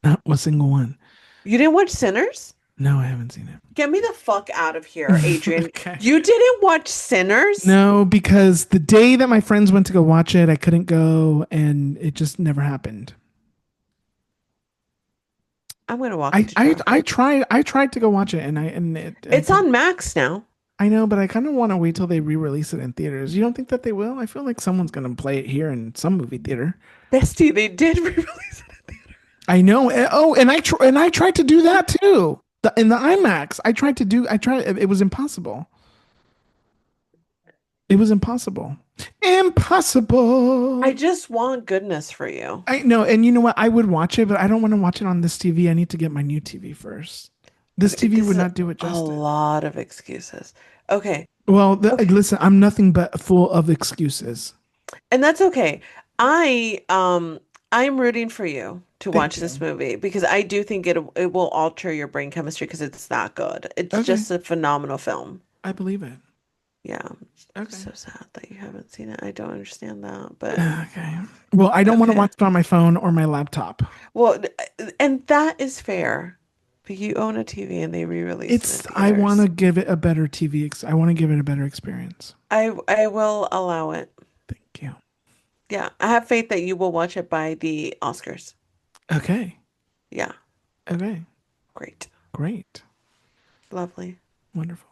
Speaker 1: not a single one.
Speaker 2: You didn't watch Sinners?
Speaker 1: No, I haven't seen it.
Speaker 2: Get me the fuck out of here, Adrian.
Speaker 1: Okay.
Speaker 2: You didn't watch Sinners?
Speaker 1: No, because the day that my friends went to go watch it, I couldn't go, and it just never happened.
Speaker 2: I'm gonna walk
Speaker 1: I
Speaker 2: you to
Speaker 1: I tried to go watch it, and
Speaker 2: It's on Max now.
Speaker 1: I know, but I kind of want to wait till they re-release it in theaters. You don't think that they will? I feel like someone's gonna play it here in some movie theater.
Speaker 2: Bestie, they did re-release it in theater.
Speaker 1: I know. Oh, and I tried to do that too. In the IMAX, I tried. It was impossible. It was impossible.
Speaker 2: I
Speaker 1: Impossible.
Speaker 2: just want goodness for you.
Speaker 1: I know, and you know what? I would watch it, but I don't want to watch it on this TV. I need to get my new TV first. This
Speaker 2: Okay,
Speaker 1: TV
Speaker 2: this
Speaker 1: would
Speaker 2: is
Speaker 1: not do it
Speaker 2: a
Speaker 1: justice.
Speaker 2: lot of excuses. Okay.
Speaker 1: Well,
Speaker 2: Okay.
Speaker 1: listen, I'm nothing but full of excuses.
Speaker 2: And that's okay. I I'm rooting for you to
Speaker 1: Thank
Speaker 2: watch this
Speaker 1: you.
Speaker 2: movie because I do think it will alter your brain chemistry because it's that good. It's
Speaker 1: Okay,
Speaker 2: just a phenomenal film.
Speaker 1: I believe it.
Speaker 2: Yeah.
Speaker 1: Okay.
Speaker 2: So sad that you haven't seen it. I don't understand that, but
Speaker 1: Okay. Well, I don't want to
Speaker 2: okay.
Speaker 1: watch it on my phone or my laptop.
Speaker 2: Well, and that is fair. But you own a TV and they re-released it in
Speaker 1: I want to
Speaker 2: theaters.
Speaker 1: give it a better I want to give it a better experience.
Speaker 2: I will allow it.
Speaker 1: Thank you.
Speaker 2: Yeah, I have faith that you will watch it by the Oscars.
Speaker 1: Okay.
Speaker 2: Yeah,
Speaker 1: Okay.
Speaker 2: great.
Speaker 1: Great.
Speaker 2: Lovely.
Speaker 1: Wonderful.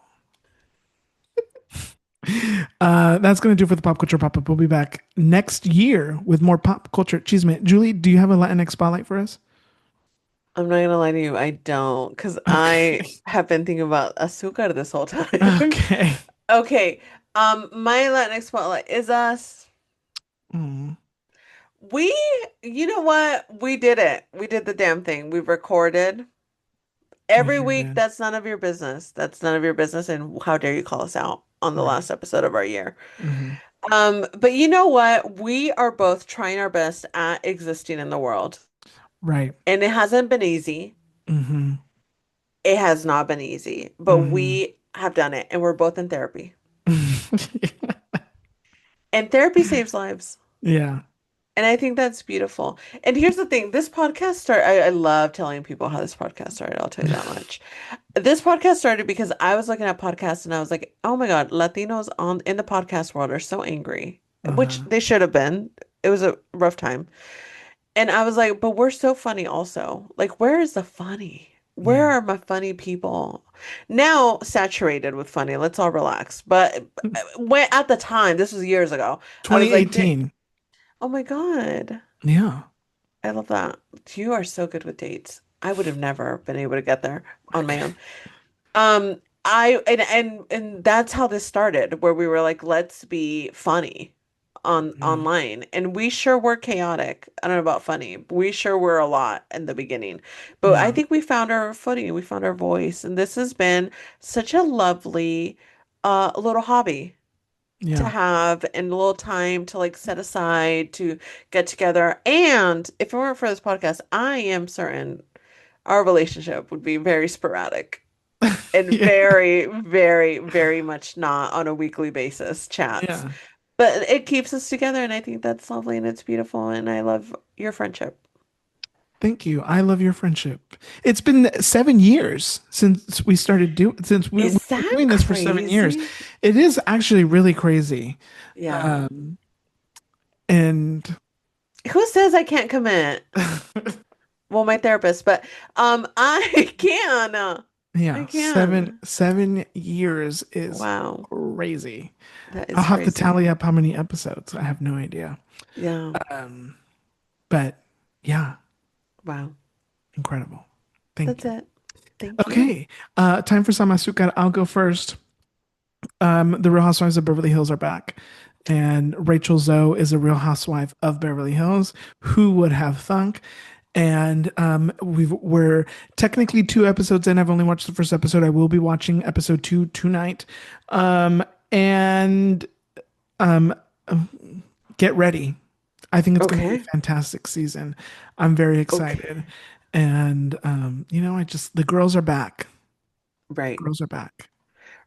Speaker 1: That's going to do for the pop culture pop up. We'll be back next year with more pop culture chisme. Julie, do you have a Latinx spotlight for us?
Speaker 2: I'm not gonna lie to you, I don't, because I
Speaker 1: Okay.
Speaker 2: have been thinking about azúcar this whole time.
Speaker 1: Okay.
Speaker 2: Okay, my Latinx spotlight is us.
Speaker 1: Mm,
Speaker 2: We, you know what? We did it. We did the damn thing. We recorded
Speaker 1: we
Speaker 2: every
Speaker 1: sure
Speaker 2: week.
Speaker 1: did.
Speaker 2: That's none of your business. That's none of your business. And how dare you call us out on the
Speaker 1: Right.
Speaker 2: last episode of our year?
Speaker 1: Hmm.
Speaker 2: But you know what? We are both trying our best at existing in the world,
Speaker 1: Right.
Speaker 2: and it hasn't been easy.
Speaker 1: Hmm.
Speaker 2: It has not been easy, but
Speaker 1: Hmm.
Speaker 2: we have done it, and we're both in therapy. And therapy saves lives.
Speaker 1: Yeah.
Speaker 2: And I think that's beautiful. And here's the thing, this podcast started, I love telling people how this podcast started, I'll tell you that much. This podcast started because I was looking at podcasts and I was like, oh my God, Latinos on in the podcast world are so angry, which
Speaker 1: Uh-huh.
Speaker 2: they should have been. It was a rough time. And I was like, but we're so funny also. Like, where is the funny? Where
Speaker 1: Yeah.
Speaker 2: are my funny people? Now saturated with funny. Let's all relax. But when at the time, this was years ago, I was like,
Speaker 1: "2018.
Speaker 2: oh my God,
Speaker 1: Yeah.
Speaker 2: I love that. You are so good with dates. I would have never been able to get there on my own. I and that's how this started, where we were like, let's be funny on
Speaker 1: Yeah.
Speaker 2: online. And we sure were chaotic. I don't know about funny. But we sure were a lot in the beginning. But I
Speaker 1: Yeah.
Speaker 2: think we found our footing, we found our voice, and this has been such a lovely little hobby to
Speaker 1: Yeah.
Speaker 2: have and a little time to like set aside to get together. And if it weren't for this podcast, I am certain our relationship would be very sporadic and
Speaker 1: Yeah.
Speaker 2: very, very, very much not on a weekly basis chats.
Speaker 1: Yeah.
Speaker 2: But it keeps us together, and I think that's lovely and it's beautiful, and I love your friendship.
Speaker 1: Thank you. I love your friendship. It's been 7 years since we started we've
Speaker 2: Is
Speaker 1: been
Speaker 2: that
Speaker 1: doing this for 7 years.
Speaker 2: crazy?
Speaker 1: It is actually really crazy.
Speaker 2: Yeah.
Speaker 1: Um, and
Speaker 2: Who says I can't commit? Well, my therapist, but I can. I
Speaker 1: yeah,
Speaker 2: can.
Speaker 1: 7 years is
Speaker 2: Wow.
Speaker 1: crazy.
Speaker 2: That
Speaker 1: I'll
Speaker 2: is
Speaker 1: have to
Speaker 2: crazy.
Speaker 1: tally up how many episodes. I have no idea.
Speaker 2: Yeah.
Speaker 1: Um, but yeah,
Speaker 2: Wow.
Speaker 1: incredible. Thank
Speaker 2: That's
Speaker 1: you.
Speaker 2: it. Thank you.
Speaker 1: Okay, time for some azúcar. I'll go first. The Real Housewives of Beverly Hills are back, and Rachel Zoe is a Real Housewife of Beverly Hills. Who would have thunk? And we're technically 2 episodes in. I've only watched the first episode. I will be watching episode 2 tonight. And um, get ready. I think it's going to be
Speaker 2: Okay.
Speaker 1: a fantastic season. I'm very excited.
Speaker 2: Okay.
Speaker 1: And I just the girls are back.
Speaker 2: Right.
Speaker 1: Girls are back.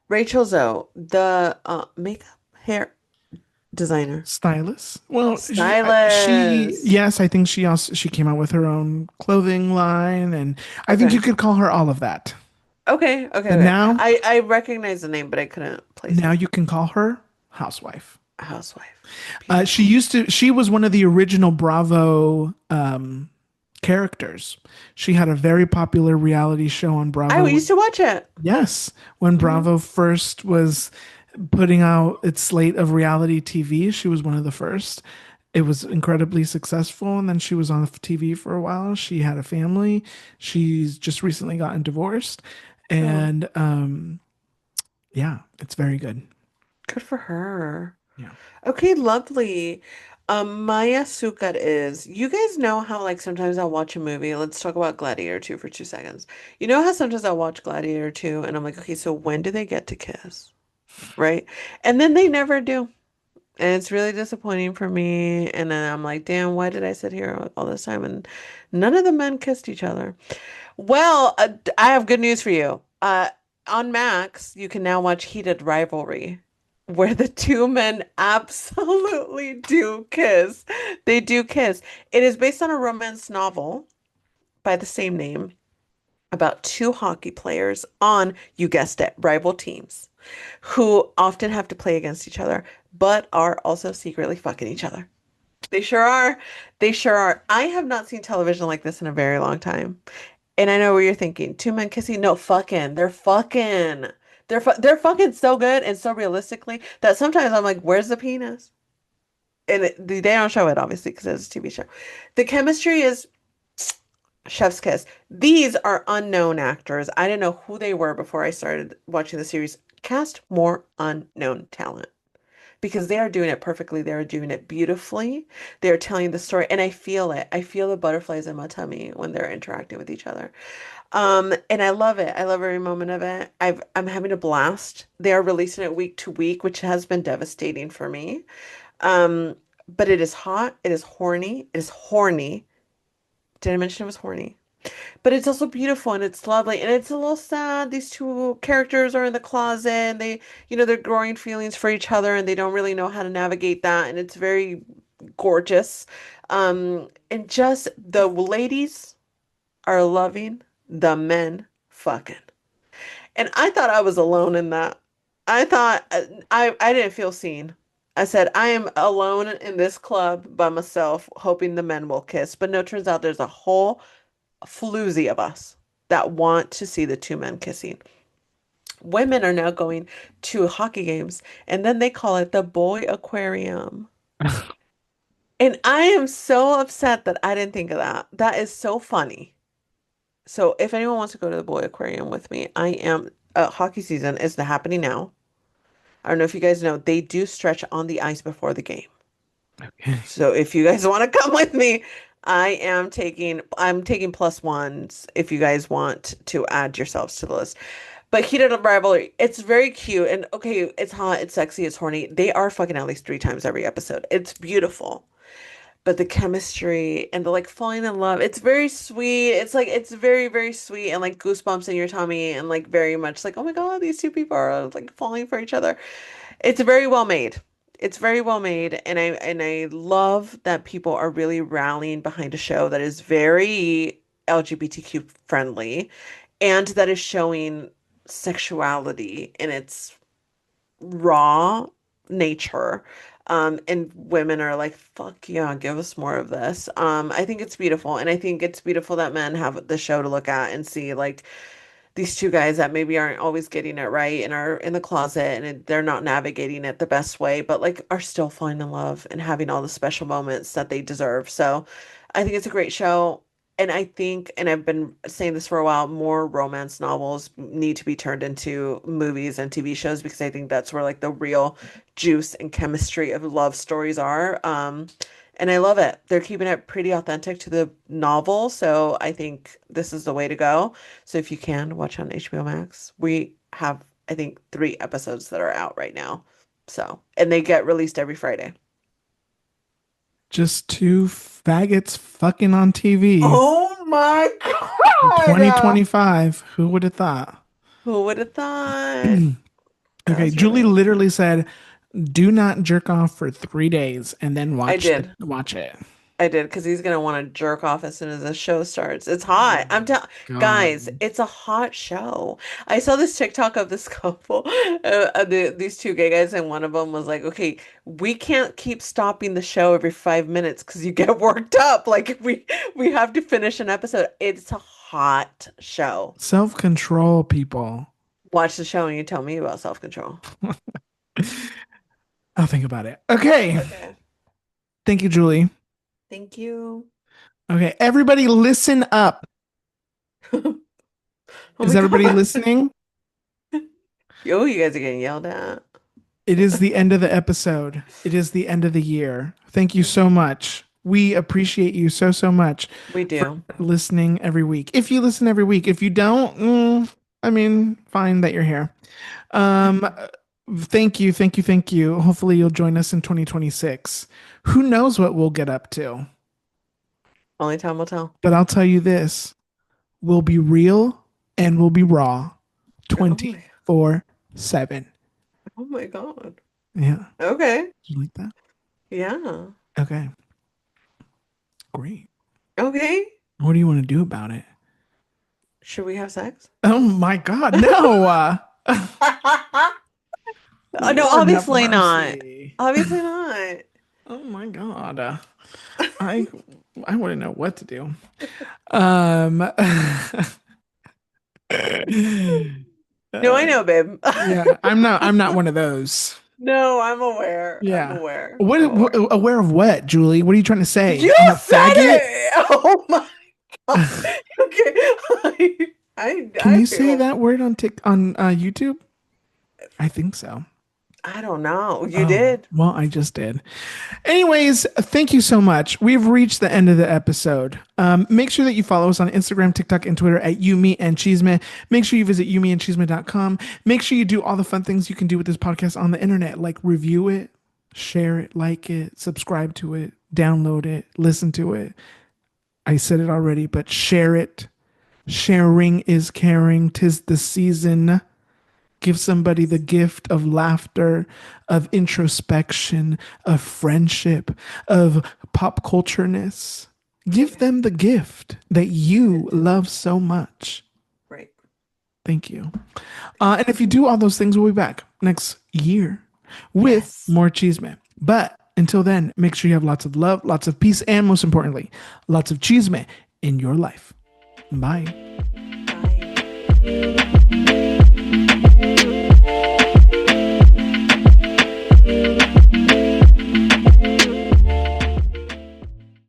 Speaker 2: Rachel Zoe, the makeup hair designer,
Speaker 1: Stylist. Well,
Speaker 2: stylist.
Speaker 1: yes, I think she came out with her own clothing line, and I think you
Speaker 2: Okay.
Speaker 1: could call her all of that.
Speaker 2: Okay. Okay.
Speaker 1: But
Speaker 2: Okay.
Speaker 1: now,
Speaker 2: I recognize the name, but I couldn't place
Speaker 1: now
Speaker 2: it.
Speaker 1: you can call her housewife.
Speaker 2: A housewife.
Speaker 1: She
Speaker 2: Beautiful.
Speaker 1: used to. She was one of the original Bravo characters. She had a very popular reality show on
Speaker 2: I
Speaker 1: Bravo.
Speaker 2: used to watch it.
Speaker 1: Yes, when
Speaker 2: Hmm.
Speaker 1: Bravo first was putting out its slate of reality TV, she was one of the first. it was incredibly successful. And then she was on TV for a while. She had a family. She's just recently gotten divorced.
Speaker 2: Oh,
Speaker 1: And yeah, it's very good.
Speaker 2: good for her.
Speaker 1: Yeah.
Speaker 2: Okay, lovely. Maya Sukat is, you guys know how like sometimes I'll watch a movie. Let's talk about Gladiator 2 for 2 seconds. You know how sometimes I'll watch Gladiator 2 and I'm like, okay, so when do they get to kiss? Right? And then they never do. And it's really disappointing for me. And then I'm like, damn, why did I sit here all this time and none of the men kissed each other? Well, I have good news for you. On Max, you can now watch Heated Rivalry, where the two men absolutely do kiss. They do kiss. It is based on a romance novel by the same name about two hockey players on, you guessed it, rival teams who often have to play against each other, but are also secretly fucking each other. They sure are. They sure are. I have not seen television like this in a very long time. And I know what you're thinking. Two men kissing? No, fucking. They're fucking. They're fucking so good and so realistically that sometimes I'm like, where's the penis? And they don't show it obviously because it's a TV show. The chemistry is chef's kiss. These are unknown actors. I didn't know who they were before I started watching the series. Cast more unknown talent because they are doing it perfectly. They are doing it beautifully. They are telling the story, and I feel it. I feel the butterflies in my tummy when they're interacting with each other. And I love it. I love every moment of it. I'm having a blast. They are releasing it week to week, which has been devastating for me. Um, but it is hot. It is horny. It is horny. Did I mention it was horny? But it's also beautiful and it's lovely and it's a little sad. These two characters are in the closet and they're growing feelings for each other and they don't really know how to navigate that. And it's very gorgeous. And just the ladies are loving the men fucking. And I thought I was alone in that. I thought I didn't feel seen. I said, I am alone in this club by myself, hoping the men will kiss. But no, turns out there's a whole floozy of us that want to see the two men kissing. Women are now going to hockey games and then they call it the boy aquarium. And I am so upset that I didn't think of that. That is so funny. So if anyone wants to go to the boy aquarium with me, I am hockey season is happening now. I don't know if you guys know, they do stretch on the ice before the game.
Speaker 1: Okay.
Speaker 2: So if you guys want to come with me, I'm taking plus ones if you guys want to add yourselves to the list. But Heated Up Rivalry, it's very cute and okay, it's hot, it's sexy, it's horny. They are fucking at least 3 times every episode. It's beautiful. But the chemistry and the like falling in love, it's very sweet. It's like it's very, very sweet and like goosebumps in your tummy and like very much like, oh my God, these two people are like falling for each other. It's very well made. It's very well made, and I love that people are really rallying behind a show that is very LGBTQ friendly and that is showing sexuality in its raw nature. And women are like, fuck yeah, give us more of this. I think it's beautiful, and I think it's beautiful that men have the show to look at and see like these two guys that maybe aren't always getting it right and are in the closet and they're not navigating it the best way, but like are still falling in love and having all the special moments that they deserve. So I think it's a great show. And I think, and I've been saying this for a while, more romance novels need to be turned into movies and TV shows because I think that's where like the real juice and chemistry of love stories are. And I love it. They're keeping it pretty authentic to the novel, so I think this is the way to go. So if you can watch on HBO Max, we have I think 3 episodes that are out right now. So, and they get released every Friday.
Speaker 1: Just two faggots fucking on TV
Speaker 2: Oh my
Speaker 1: in
Speaker 2: God.
Speaker 1: 2025. Who would have thought?
Speaker 2: Who would have thought?
Speaker 1: Okay,
Speaker 2: That's
Speaker 1: Julie
Speaker 2: really
Speaker 1: literally said, "Do not jerk off for 3 days and then
Speaker 2: I did.
Speaker 1: watch it."
Speaker 2: I did because he's gonna want to jerk off as soon as the show starts. It's
Speaker 1: Oh
Speaker 2: hot.
Speaker 1: my
Speaker 2: Guys,
Speaker 1: God.
Speaker 2: it's a hot show. I saw this TikTok of this couple, these two gay guys, and one of them was like, "Okay, we can't keep stopping the show every 5 minutes because you get worked up. Like we have to finish an episode. It's a hot show.
Speaker 1: Self-control, people.
Speaker 2: Watch the show and you tell me about self-control.
Speaker 1: I'll think about it. Okay.
Speaker 2: Okay.
Speaker 1: Thank you, Julie.
Speaker 2: Thank you.
Speaker 1: Okay, everybody listen up.
Speaker 2: Oh
Speaker 1: Is
Speaker 2: my
Speaker 1: everybody
Speaker 2: God.
Speaker 1: listening?
Speaker 2: Yo, you guys are getting yelled at.
Speaker 1: It is the end of the episode. It is the end of the year. Thank you so
Speaker 2: Mhm.
Speaker 1: much. We appreciate you so, so much
Speaker 2: We
Speaker 1: for
Speaker 2: do.
Speaker 1: listening every week. If you listen every week, if you don't, I mean, fine that you're here. Um, thank you, thank you, thank you. Hopefully, you'll join us in 2026. Who knows what we'll get up to?
Speaker 2: Only time will tell.
Speaker 1: But I'll tell you this, we'll be real and we'll be raw
Speaker 2: Oh my,
Speaker 1: 24/7.
Speaker 2: oh my God.
Speaker 1: Yeah.
Speaker 2: Okay.
Speaker 1: Did you like that?
Speaker 2: Yeah.
Speaker 1: Okay. Great.
Speaker 2: Okay.
Speaker 1: What do you want to do about it?
Speaker 2: Should we have sex?
Speaker 1: Oh my God, no.
Speaker 2: No,
Speaker 1: Lord have
Speaker 2: obviously not.
Speaker 1: mercy.
Speaker 2: Obviously not.
Speaker 1: Oh my God. I I wouldn't know what to do. Um
Speaker 2: No, I
Speaker 1: uh,
Speaker 2: know, babe.
Speaker 1: yeah, I'm not one of those.
Speaker 2: No, I'm aware. I'm
Speaker 1: Yeah.
Speaker 2: aware. I'm
Speaker 1: What
Speaker 2: aware.
Speaker 1: aware of what, Julie? What are you trying to say?
Speaker 2: You
Speaker 1: I'm a
Speaker 2: said
Speaker 1: faggot?
Speaker 2: it. Oh my God. Okay.
Speaker 1: Can
Speaker 2: I
Speaker 1: you say
Speaker 2: feel
Speaker 1: that word on YouTube? I think so.
Speaker 2: I don't know. You
Speaker 1: Oh,
Speaker 2: did.
Speaker 1: well, I just did. Anyways, thank you so much. We've reached the end of the episode. Make sure that you follow us on Instagram, TikTok, and Twitter at Yumi and Chisme. Make sure you visit yumiandchisme.com. Make sure you do all the fun things you can do with this podcast on the internet, like review it, share it, like it, subscribe to it, download it, listen to it. I said it already, but share it. Sharing is caring. 'Tis the season. Give somebody the gift of laughter, of introspection, of friendship, of pop cultureness. Give
Speaker 2: Okay.
Speaker 1: them the gift that you love so much.
Speaker 2: Right.
Speaker 1: Thank you. And if you do all those things, we'll be back next year with
Speaker 2: Yes.
Speaker 1: more Chisme. But until then, make sure you have lots of love, lots of peace, and most importantly, lots of Chisme in your life. Bye.
Speaker 2: Bye.